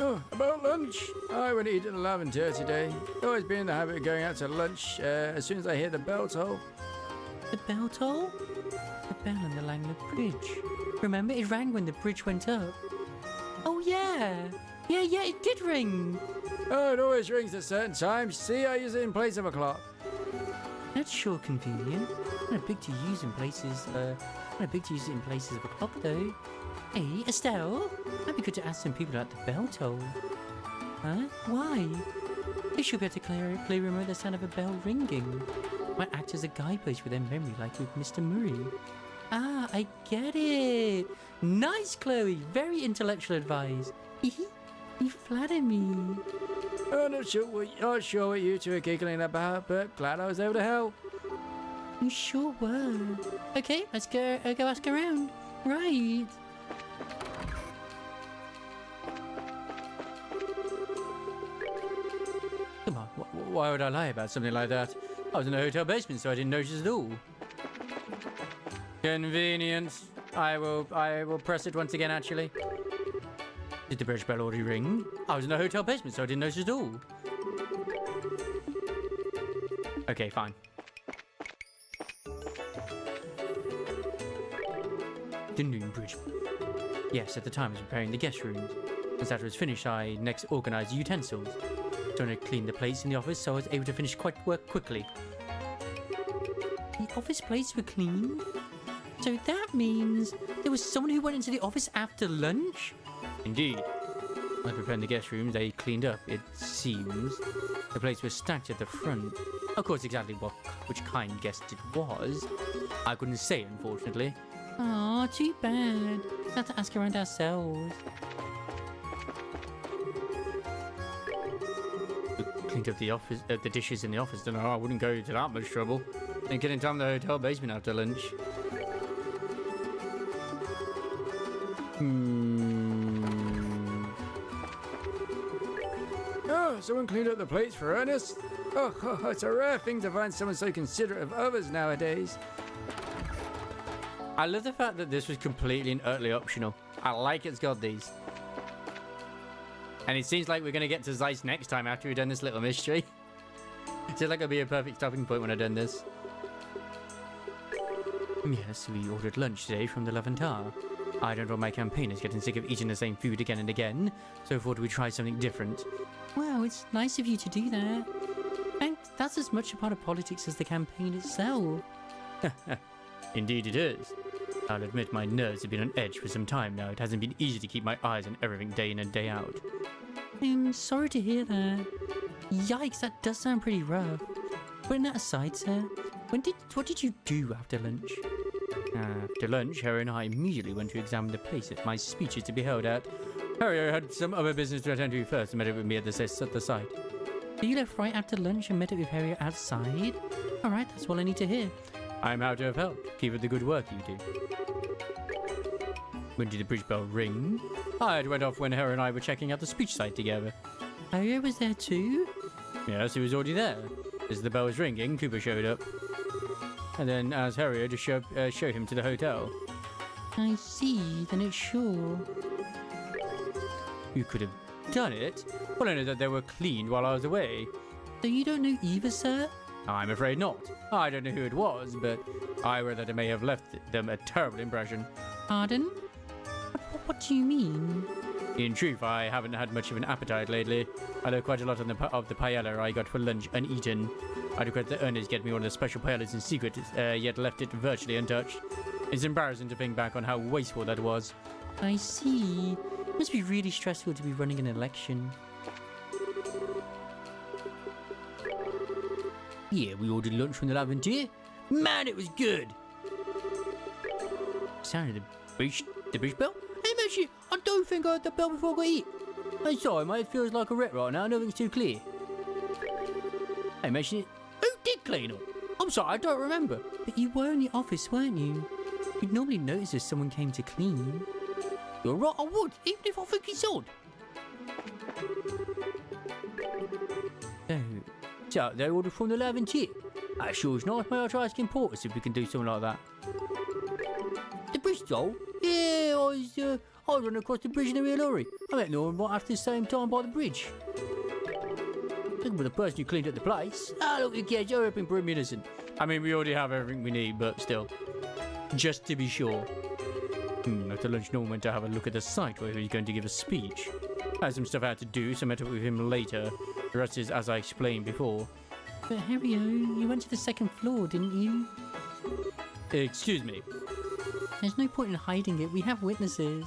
Oh, about lunch. I went to eat at the Lavender today. Always been in the habit of going out to lunch as soon as I hear the bell toll. The bell toll? The bell on the Langlet Bridge. Remember, it rang when the bridge went up. Oh yeah! Yeah, it did ring! Oh, it always rings at certain times. See, I use it in place of a clock. That's sure convenient. Not a big to use in places, not a big to use it in places of a clock though. Hey, Estelle, might be good to ask some people at the bell toll. Huh? Why? They should be able to clearly remember the sound of a bell ringing. Might act as a guidepost for their memory, like with Mr. Murray. Ah, I get it. Nice, Chloe. Very intellectual advice. You flatter me. I'm not sure what you two are giggling about, but glad I was able to help. You sure were. Okay, let's go ask around. Right. Come on, why would I lie about something like that? I was in a hotel basement, so I didn't notice at all. Convenient. I will press it once again, actually. Did the bridge bell already ring? I was in a hotel basement, so I didn't notice at all. Okay, fine. The noon bridge. Yes, at the time I was preparing the guest rooms. Once that was finished, I next organised the utensils. Trying to clean the plates in the office, so I was able to finish work quickly. The office plates were clean? So that means there was someone who went into the office after lunch? Indeed. While preparing the guest rooms, they cleaned up, it seems. The plates were stacked at the front. Of course, exactly which kind guest it was, I couldn't say, unfortunately. Aw, too bad. We'll have to ask around ourselves. Cleaned up the dishes in the office, then I wouldn't go to that much trouble. And getting down the hotel basement after lunch. Oh, someone cleaned up the plates for Ernest? Oh, it's a rare thing to find someone so considerate of others nowadays. I love the fact that this was completely and utterly optional. I like it's got these. And it seems like we're going to get to Zeiss next time after we've done this little mystery. It seems like it'll be a perfect stopping point when I've done this. Yes, we ordered lunch today from the Levantar. I don't want my campaigners getting sick of eating the same food again and again, so I thought we'd try something different. Wow, it's nice of you to do that. And that's as much a part of politics as the campaign itself. Indeed it is. I'll admit my nerves have been on edge for some time now. It hasn't been easy to keep my eyes on everything day in and day out. I'm sorry to hear that. Yikes, that does sound pretty rough. Putting that aside, sir, what did you do after lunch? After lunch, Harry and I immediately went to examine the place that my speech is to be held at. Harry had some other business to attend to first and met up with me at the site. So you left right after lunch and met up with Harry outside? Alright, that's all I need to hear. I'm out to have helped. Keep up the good work you do. When did the bridge bell ring? It went off when Harry and I were checking out the speech site together. Harry was there too? Yes, he was already there. As the bell was ringing, Cooper showed up. And then, as Harry just showed him to the hotel. I see, then it's sure. You could have done it. Well, I know that they were cleaned while I was away. So you don't know either, sir? I'm afraid not. I don't know who it was, but I read that it may have left them a terrible impression. Pardon? What do you mean? In truth, I haven't had much of an appetite lately. I left quite a lot of the paella I got for lunch uneaten. I regret the earners get me one of the special paellas in secret, yet left it virtually untouched. It's embarrassing to think back on how wasteful that was. I see. It must be really stressful to be running an election. Yeah, we ordered lunch from the Laventier. Man, it was good. Sounded the bridge bell? Hey, mate, I don't think I heard the bell before I got eat. I'm sorry, mate. It feels like a wreck right now. Nothing's too clear. Hey, mate, who did clean up? I'm sorry, I don't remember. But you were in the office, weren't you? You'd normally notice if someone came to clean. You're right, I would, even if I think it's odd. So they ordered from the Laventier. That sure is nice. May I try asking Porter if we can do something like that? The bridge toll? Yeah, I ran across the bridge in a real lorry. I met Norman right after the same time by the bridge. Looking for the person who cleaned up the place. Look, you kids, you're hoping for innocent. I mean, we already have everything we need, but still. Just to be sure. After lunch, Norman went to have a look at the site where he was going to give a speech. I had some stuff I had to do, so I met up with him later. The rest is as I explained before. But Harry, you went to the second floor, didn't you? Excuse me. There's no point in hiding it. We have witnesses.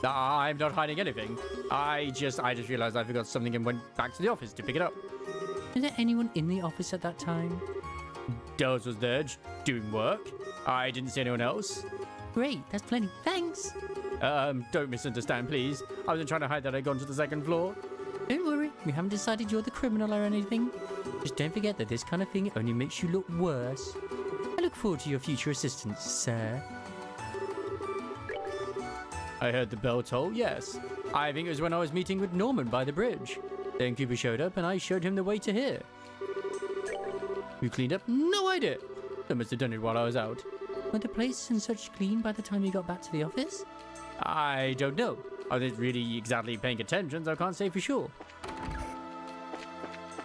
I'm not hiding anything. I just realized I forgot something and went back to the office to pick it up. Was there anyone in the office at that time? Dawes was there, doing work. I didn't see anyone else. Great, that's plenty. Thanks. Don't misunderstand, please. I wasn't trying to hide that I'd gone to the second floor. Don't worry, we haven't decided you're the criminal or anything. Just don't forget that this kind of thing only makes you look worse. I look forward to your future assistance, sir. I heard the bell toll, yes. I think it was when I was meeting with Norman by the bridge. Then Cooper showed up and I showed him the way to here. Who cleaned up? No idea. They must have done it while I was out. Were the place and such clean by the time you got back to the office? I don't know. I wasn't really exactly paying attention, so I can't say for sure.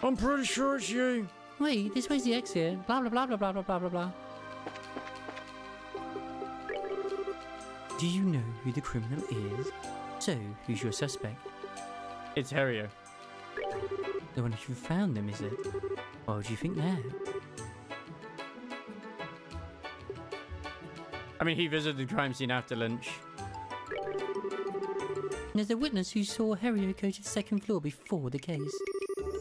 I'm pretty sure it's you. Wait, this way's the exit. Blah, blah, blah, blah, blah, blah, blah, blah, blah. Do you know who the criminal is? So, who's your suspect? It's Harrier. The one who found them, is it? Why would you think that? I mean, he visited the crime scene after lunch. There's a witness who saw Harrier go to the second floor before the case.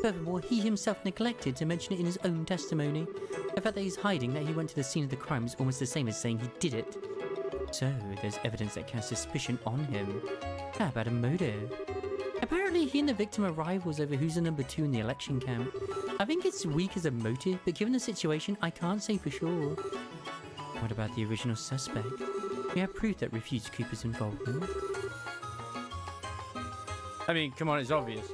Furthermore, he himself neglected to mention it in his own testimony. The fact that he's hiding that he went to the scene of the crime is almost the same as saying he did it. So, there's evidence that casts suspicion on him. How about a motive? Apparently, he and the victim are rivals over who's the number 2 in the election camp. I think it's weak as a motive, but given the situation, I can't say for sure. What about the original suspect? We have proof that refutes Cooper's involvement. I mean, come on, it's obvious.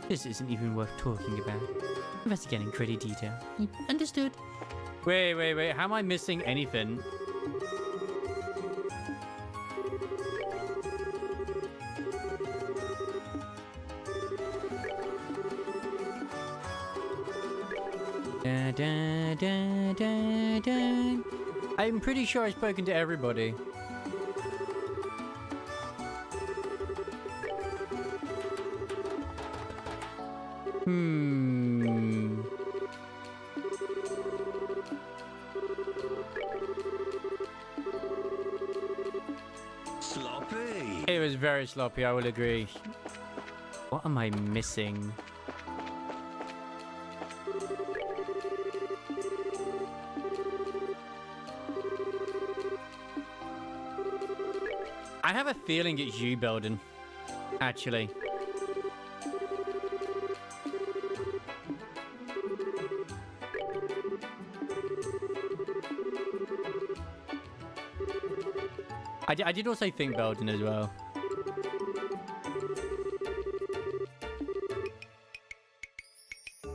This isn't even worth talking about. Investigating credit detail. Understood. Wait. How am I missing anything? da, da, da, da. I'm pretty sure I've spoken to everybody. Sloppy. It was very sloppy, I will agree. What am I missing? I have a feeling it's you, Belden. Actually. I did also think Belden as well.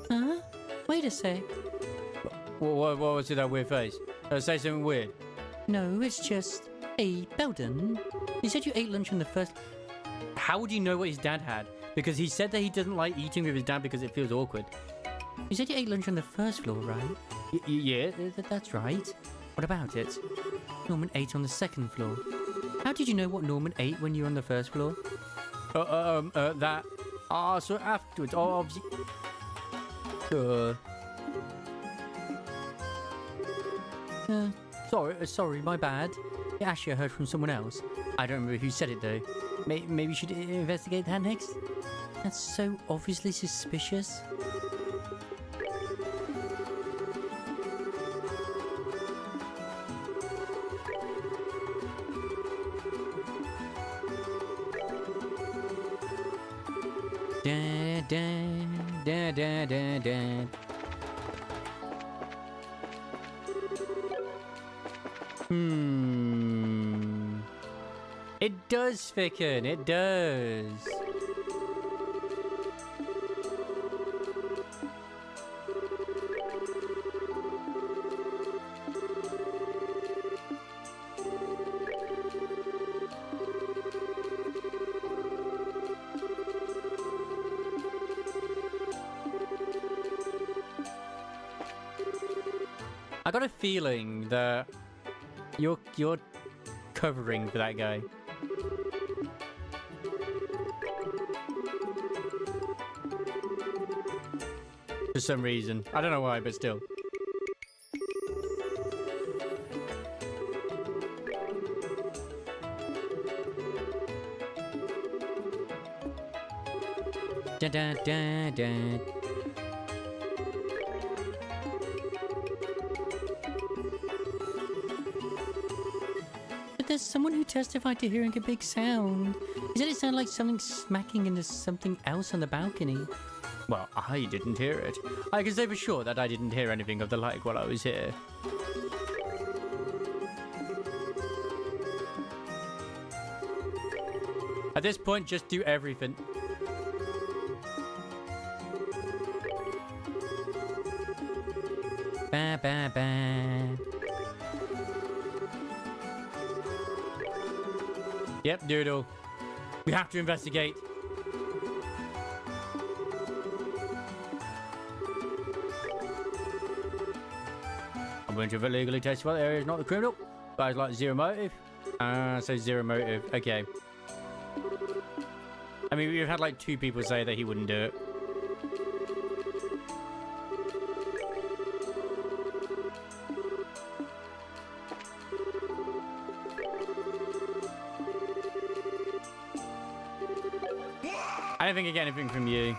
Huh? Wait a sec. What was it, that weird face? Say something weird. No, it's just... Hey, Belden. You said you ate lunch on the first... How would you know what his dad had? Because he said that he doesn't like eating with his dad because it feels awkward. You said you ate lunch on the first floor, right? Yeah. That's right. What about it? Norman ate on the second floor. How did you know what Norman ate when you were on the first floor? That... so afterwards, obviously... Sorry, my bad. Actually, I heard from someone else. I don't remember who said it, though. Maybe we should investigate that next? That's so obviously suspicious. Da, da, da, da, da, da. It does, Ficken. It does. I got a feeling that you're covering for that guy. For some reason. I don't know why, but still. Da da da da. There's someone who testified to hearing a big sound. He said it sounded like something smacking into something else on the balcony. Well, I didn't hear it. I can say for sure that I didn't hear anything of the like while I was here. At this point, just do everything. Ba ba ba. Yep, Doodle. We have to investigate. I'm going to illegally test what area is not the criminal. Guys like zero motive. So zero motive. Okay. I mean, we've had like 2 people say that he wouldn't do it. I don't think I get anything from you.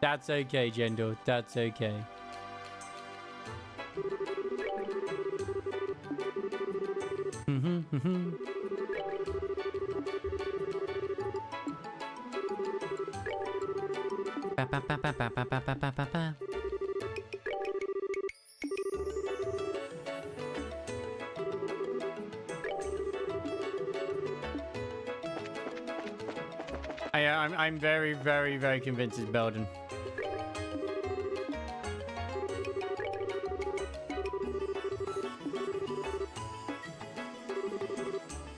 That's okay, Jendal. That's okay. Ba ba ba ba ba ba ba ba ba ba. I'm very, very, very convinced it's Belden.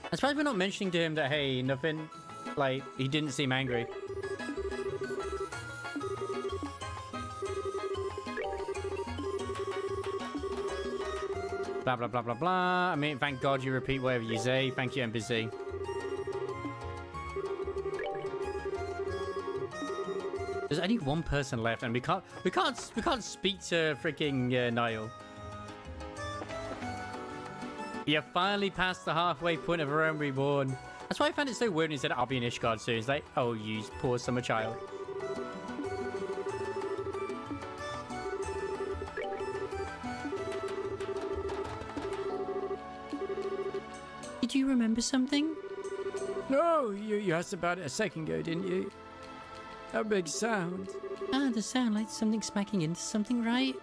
I'm surprised we're not mentioning to him that, hey, nothing, like, he didn't seem angry. Blah, blah, blah, blah, blah. I mean, thank God you repeat whatever you say. Thank you, NPC. There's only one person left, and we can't speak to freaking Niall. You finally passed the halfway point of Rome Reborn. That's why I found it so weird when he said, I'll be in Ishgard soon. It's like, oh, you poor summer child. Did you remember something? No, you asked about it a second ago, didn't you? That big sound. Ah, the sound like something smacking into something, right?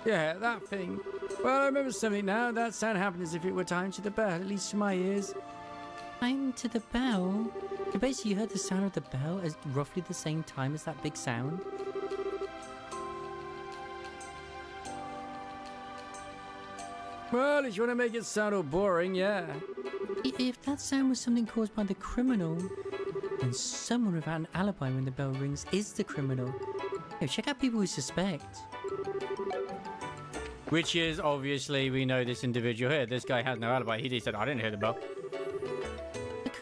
Yeah, that thing. Well, I remember something now. That sound happened as if it were timed to the bell, at least to my ears. Time to the bell? You basically heard the sound of the bell at roughly the same time as that big sound? Well, if you want to make it sound all boring, yeah. If that sound was something caused by the criminal, then someone without an alibi when the bell rings is the criminal. Yo, check out people we suspect. Which is, obviously, we know this individual here. This guy has no alibi. He just said, I didn't hear the bell.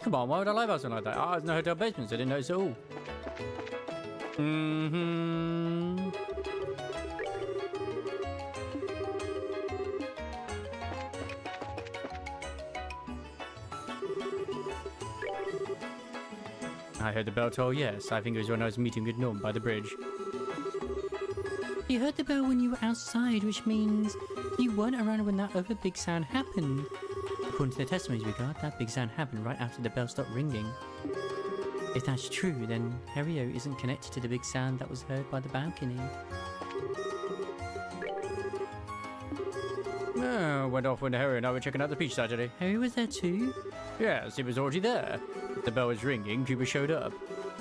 Come on, why would I lie about something like that? I was in the hotel basement, so I didn't notice it all. I heard the bell toll, yes. I think it was when I was meeting with Norm by the bridge. You heard the bell when you were outside, which means you weren't around when that other big sound happened. According to the testimonies we got, that big sound happened right after the bell stopped ringing. If that's true, then Herio isn't connected to the big sound that was heard by the balcony. No, went off when Harry and I were checking out the beach Saturday. Harry was there too? Yes, he was already there. The bell was ringing, Cooper showed up.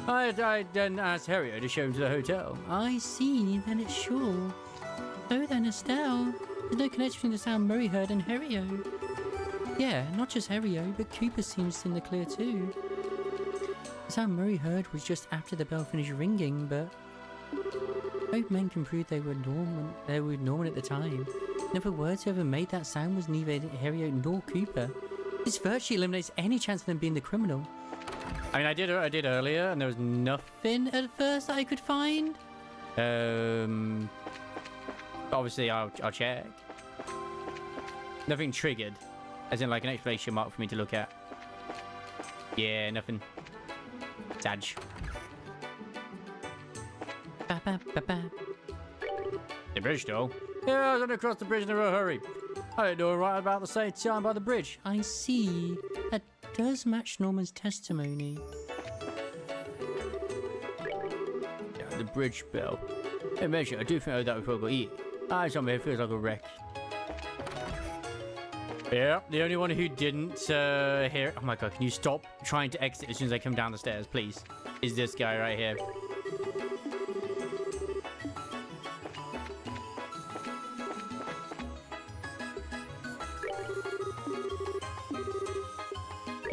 I then asked Harry to show him to the hotel. I see, then it's sure. So then, Estelle, there's no connection between the sound Murray heard and Herio. Yeah, not just Herio, but Cooper seems in the clear too. The sound Murray heard was just after the bell finished ringing, but both men can prove they were Norman at the time. In other words, whoever made that sound was neither Herio nor Cooper. This virtually eliminates any chance of them being the criminal. I mean, I did earlier, and there was nothing At first that I could find. Obviously, I'll check. Nothing triggered, as in like an exclamation mark for me to look at. Yeah, nothing. Sag. Ba, ba, ba, ba. The bridge, though. Yeah, I was going to cross the bridge in a real hurry. I didn't know right about the same time by the bridge. I see. That does match Norman's testimony. Yeah, the bridge bell. Hey, Major, I do think I heard that before I got eat. Something here feels like a wreck. Yeah, the only one who didn't hear... Oh my god, can you stop trying to exit as soon as I come down the stairs, please? Is this guy right here.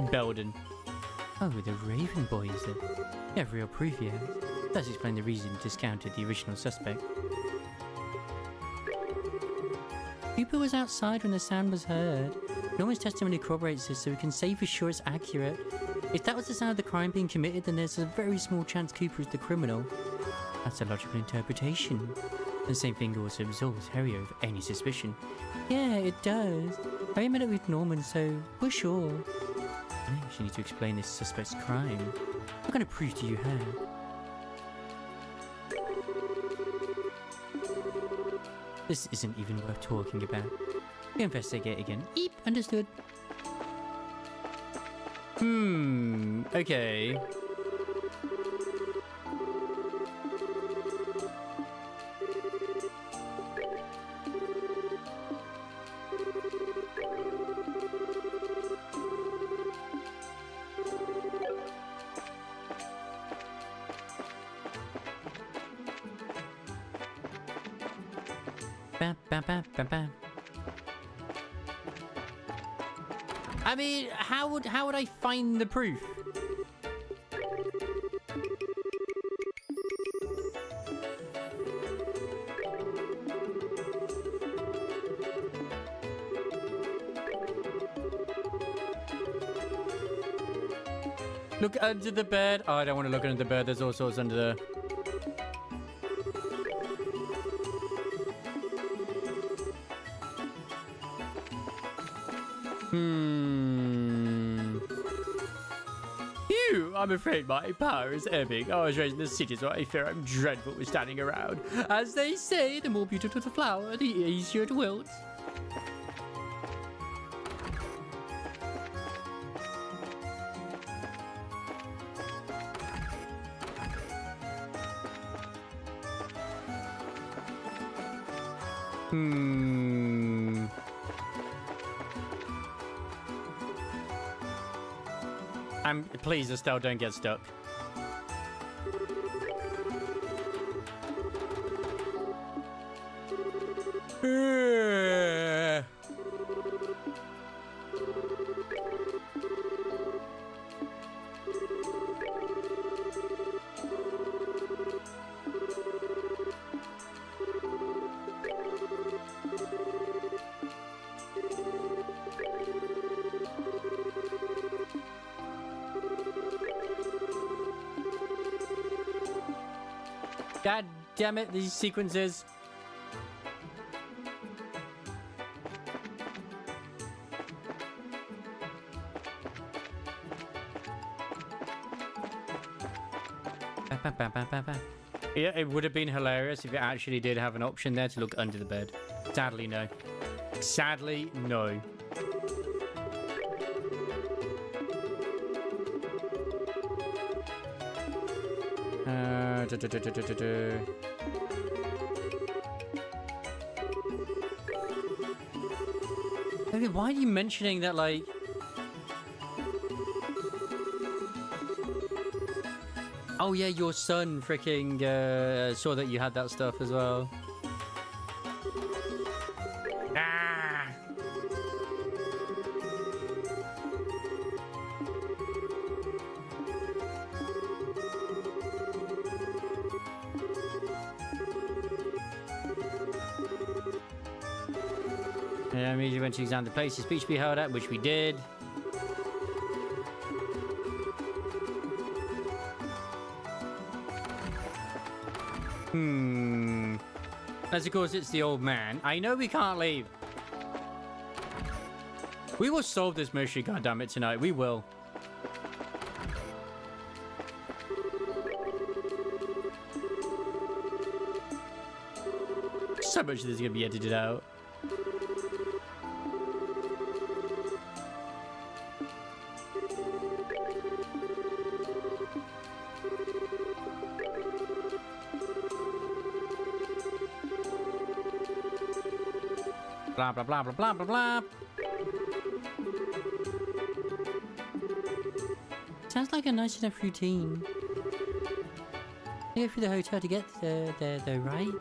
Belden. Oh, the Raven Boy, is it? You have real proof yet. Does explain the reason you discounted the original suspect. Cooper was outside when the sound was heard. Norman's testimony corroborates this, so we can say for sure it's accurate. If that was the sound of the crime being committed, then there's a very small chance Cooper is the criminal. That's a logical interpretation. The same thing also absolves Harry of any suspicion. Yeah, it does. Harry met up with Norman, so we're sure. I actually need to explain this suspect's crime. What kind of proof do you have? This isn't even worth talking about. We investigate again. Eep, understood. Okay. Bam, bam, bam, bam, bam. I mean, how would I find the proof? Look under the bed. Oh, I don't want to look under the bed. There's all sorts under there. Phew, I'm afraid my power is ebbing. I was raised in the city, so I fear I'm dreadful with standing around. As they say, the more beautiful the flower, the easier it wilts. Please, Estelle, don't get stuck. God damn it, these sequences. Yeah, it would have been hilarious if it actually did have an option there to look under the bed. Sadly, no. Sadly, no. Okay, why are you mentioning that, like... Oh yeah, your son freaking saw that you had that stuff as well. Ah! Yeah, immediately went to examine the place the speech to be held at, which we did. As of course it's the old man. I know we can't leave. We will solve this mystery, goddammit, tonight. We will. So much of this is going to be edited out. Blah, blah, blah, blah, blah, blah, blah. Sounds like a nice enough routine. You go through the hotel to get there, though, right?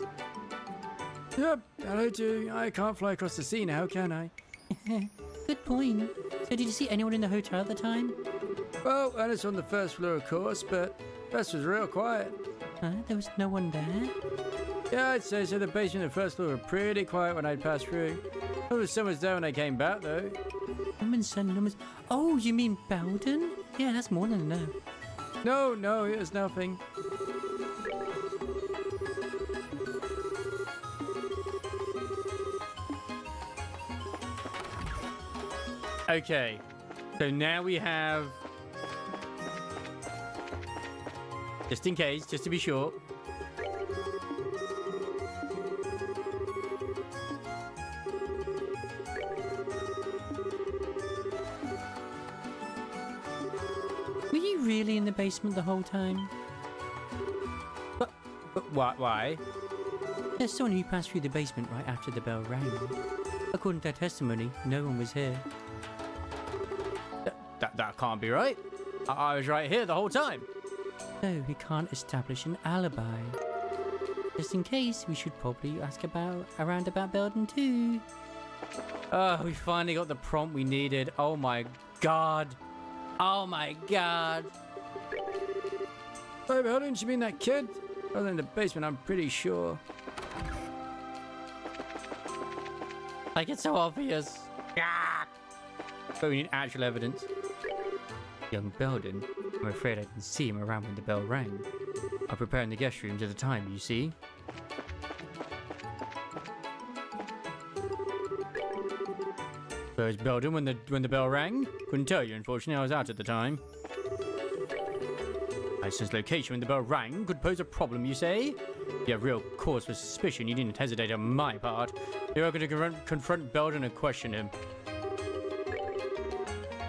Yep, hello too. I can't fly across the sea now, can I? Good point. So did you see anyone in the hotel at the time? Well, Alice on the first floor, of course, but the rest was real quiet. There was no one there? Yeah, I'd say so. The basement and the first floor were pretty quiet when I'd passed through. There was someone there when I came back, though. Woman's son, woman's... Oh, you mean Belden? Yeah, that's more than enough. No, it was nothing. Okay, so now we have... Just in case, just to be sure. Were you really in the basement the whole time? But why? There's someone who passed through the basement right after the bell rang. According to their testimony, no one was here. That can't be right. I was right here the whole time. So we can't establish an alibi. Just in case, we should probably ask around about Belden too. Oh, we finally got the prompt we needed. Oh my god. Oh my god. Wait, Belden, you mean that kid? Well, in the basement, I'm pretty sure. Like, it's so obvious. But we need actual evidence. Young Belden. I'm afraid I didn't see him around when the bell rang. I'm preparing the guest rooms at the time, you see. Where's Belden when the bell rang? Couldn't tell you, unfortunately. I was out at the time. License location when the bell rang could pose a problem, you say? You have real cause for suspicion. You didn't hesitate on my part. You're going to confront Belden and question him.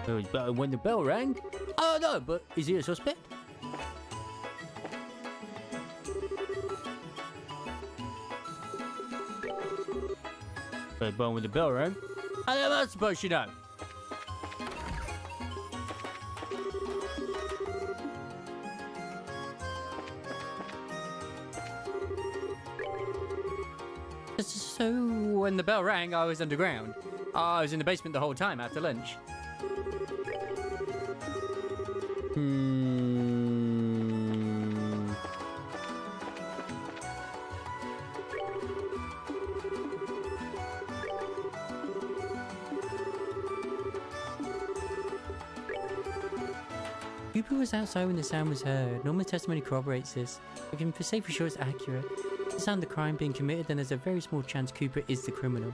When the bell rang? Oh, no, but is he a suspect? When the bell rang? I suppose you know. So, when the bell rang, I was underground. I was in the basement the whole time after lunch. Cooper was outside when the sound was heard. Normal testimony corroborates this. We can say for sure it's accurate. The sound of the crime being committed, then there's a very small chance Cooper is the criminal.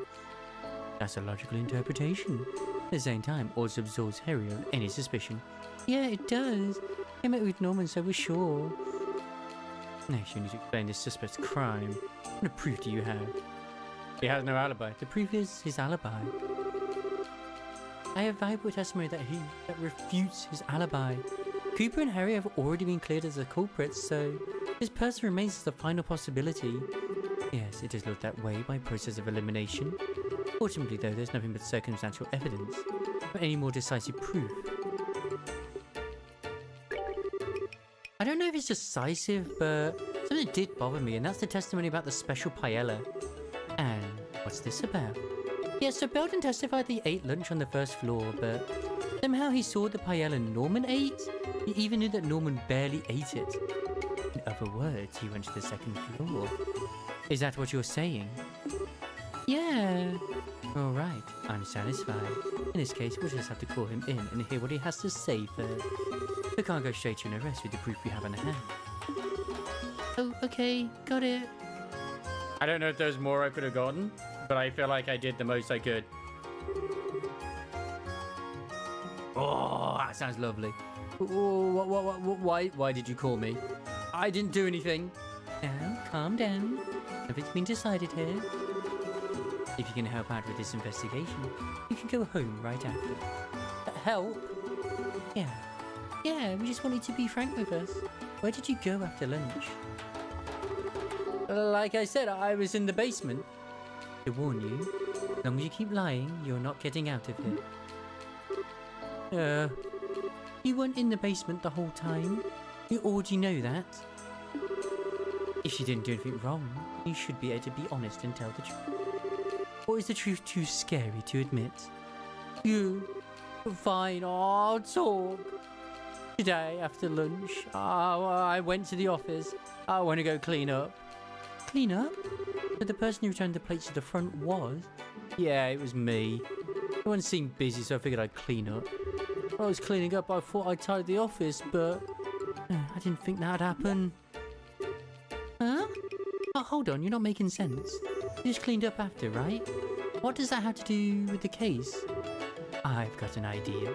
That's a logical interpretation. At the same time, also absolves Harry of any suspicion. Yeah, it does. I met with Norman, so we're sure. Next, you need to explain this suspect's crime. What proof do you have? He has no alibi. The proof is his alibi. I have valuable testimony that refutes his alibi. Cooper and Harry have already been cleared as the culprits, so this person remains as the final possibility. Yes, it is looked that way by process of elimination. Fortunately, though, there's nothing but circumstantial evidence, or any more decisive proof. I don't know if it's decisive, but something did bother me, and that's the testimony about the special paella. And what's this about? Yes, so Belden testified that he ate lunch on the first floor, but somehow he saw the paella Norman ate. He even knew that Norman barely ate it. In other words, he went to the second floor. Is that what you're saying? Yeah. All right, I'm satisfied. In this case, we'll just have to call him in and hear what he has to say first. We can't go straight to an arrest with the proof we have on hand. Oh, okay, got it. I don't know if there's more I could have gotten, but I feel like I did the most I could. Oh, that sounds lovely. Why did you call me? I didn't do anything. Now, calm down. Nothing's been decided here. If you can help out with this investigation, you can go home right after. Help? Yeah, we just wanted to be frank with us. Where did you go after lunch? Like I said, I was in the basement. To warn you, as long as you keep lying, you're not getting out of here. You weren't in the basement the whole time. You already know that. If you didn't do anything wrong, you should be able to be honest and tell the truth. Or is the truth too scary to admit? Fine, I'll talk. Today, after lunch, I went to the office. I want to go clean up. Clean up? But the person who returned the plates to the front was? Yeah, it was me. Everyone seemed busy, so I figured I'd clean up. When I was cleaning up, I thought I'd tidy the office, but I didn't think that'd happen. Huh? Oh, hold on, you're not making sense. You just cleaned up after, right? What does that have to do with the case? I've got an idea.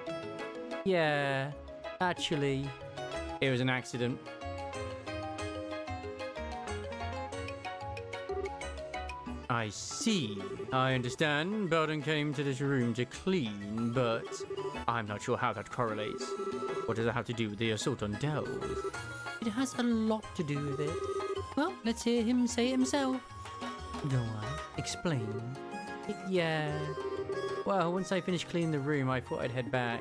Yeah, actually, it was an accident. I see. I understand. Belden came to this room to clean, but I'm not sure how that correlates. What does it have to do with the assault on Dells? It has a lot to do with it. Well, let's hear him say it himself. Go on, explain. Yeah. Well, once I finished cleaning the room, I thought I'd head back.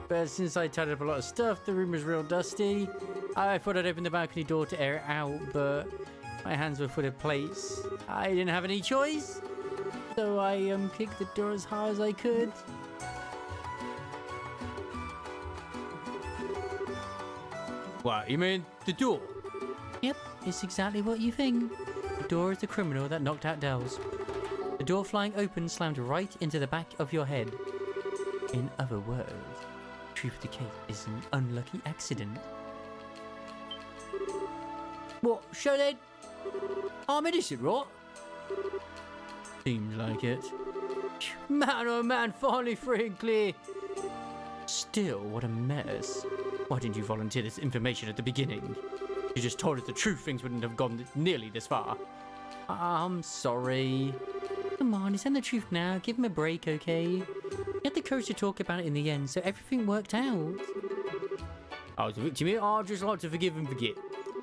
But since I tidied up a lot of stuff, the room was real dusty. I thought I'd open the balcony door to air it out, but my hands were full of plates. I didn't have any choice, so I kicked the door as hard as I could. What, you mean the door? Yep, it's exactly what you think. The door is the criminal that knocked out Dells. The door flying open slammed right into the back of your head. In other words, truth of the case is an unlucky accident. What? So then, I'm innocent, right? Seems like it. Man, oh man, finally free and clear. Still, what a mess. Why didn't you volunteer this information at the beginning? You just told us the truth, things wouldn't have gone nearly this far. I'm sorry. Come on, he's saying the truth now. Give him a break, okay? You had the courage to talk about it in the end, so everything worked out. I was a victim here. I'd just like to forgive and forget.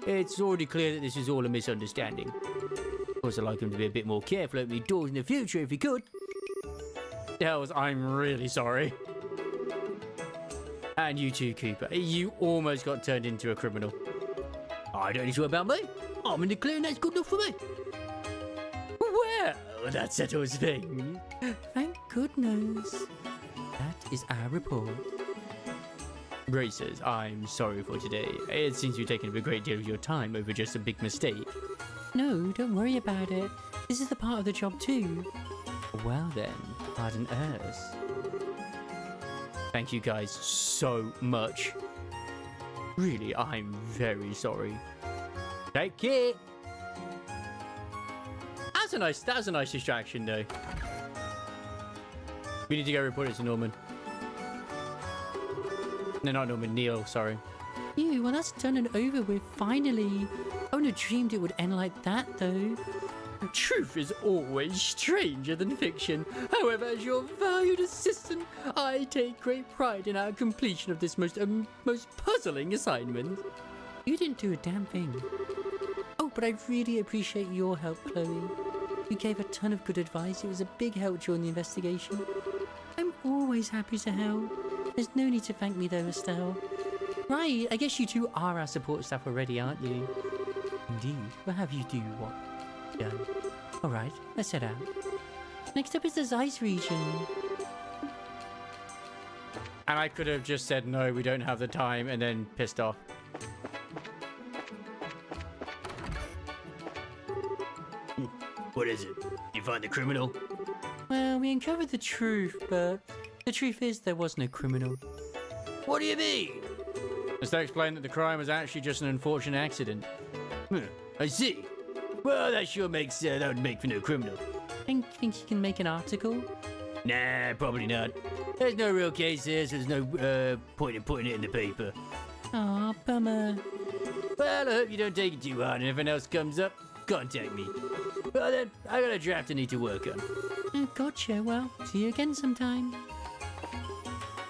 It's already clear that this is all a misunderstanding. Of course, I'd like him to be a bit more careful opening doors in the future if he could. Hells, I'm really sorry. And you too, Cooper. You almost got turned into a criminal. I don't need to worry about me. I'm in the clear and that's good enough for me. Well, that settles things. Thank goodness. That is our report. Racers, I'm sorry for today. It seems you've taken up a great deal of your time over just a big mistake. No, don't worry about it. This is the part of the job too. Well then, pardon us. Thank you guys so much. Really, I'm very sorry. Take care. That was a nice distraction though. We need to go report it to Norman. No, not Norman, Neil, sorry. Phew, well that's done and over with, finally. I wouldn't have dreamed it would end like that though. Truth is always stranger than fiction. However, as your valued assistant, I take great pride in our completion of this most puzzling assignment. You didn't do a damn thing. Oh, but I really appreciate your help, Chloe. You gave a ton of good advice. It was a big help during the investigation. I'm always happy to help. There's no need to thank me though, Estelle. Right, I guess you two are our support staff already, aren't you? Indeed. We'll have you do what? Yeah. Alright, let's head out. Next up is the Zeiss region. And I could have just said, no, we don't have the time, and then pissed off. What is it? You find the criminal? Well, we uncovered the truth, but the truth is there was no criminal. What do you mean? Estelle explained that the crime was actually just an unfortunate accident. I see. Well, that sure makes, that would make for no criminal. Think you can make an article? Nah, probably not. There's no real case here, so there's no point in putting it in the paper. Aw, bummer. Well, I hope you don't take it too hard, and if anything else comes up, contact me. Well then, I got a draft I need to work on. Oh, gotcha. Well, see you again sometime.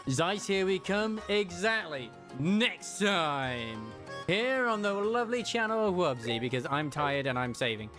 Zeiss, here we come. Exactly. Next time. Here on the lovely channel of Wubsy, because I'm tired and I'm saving.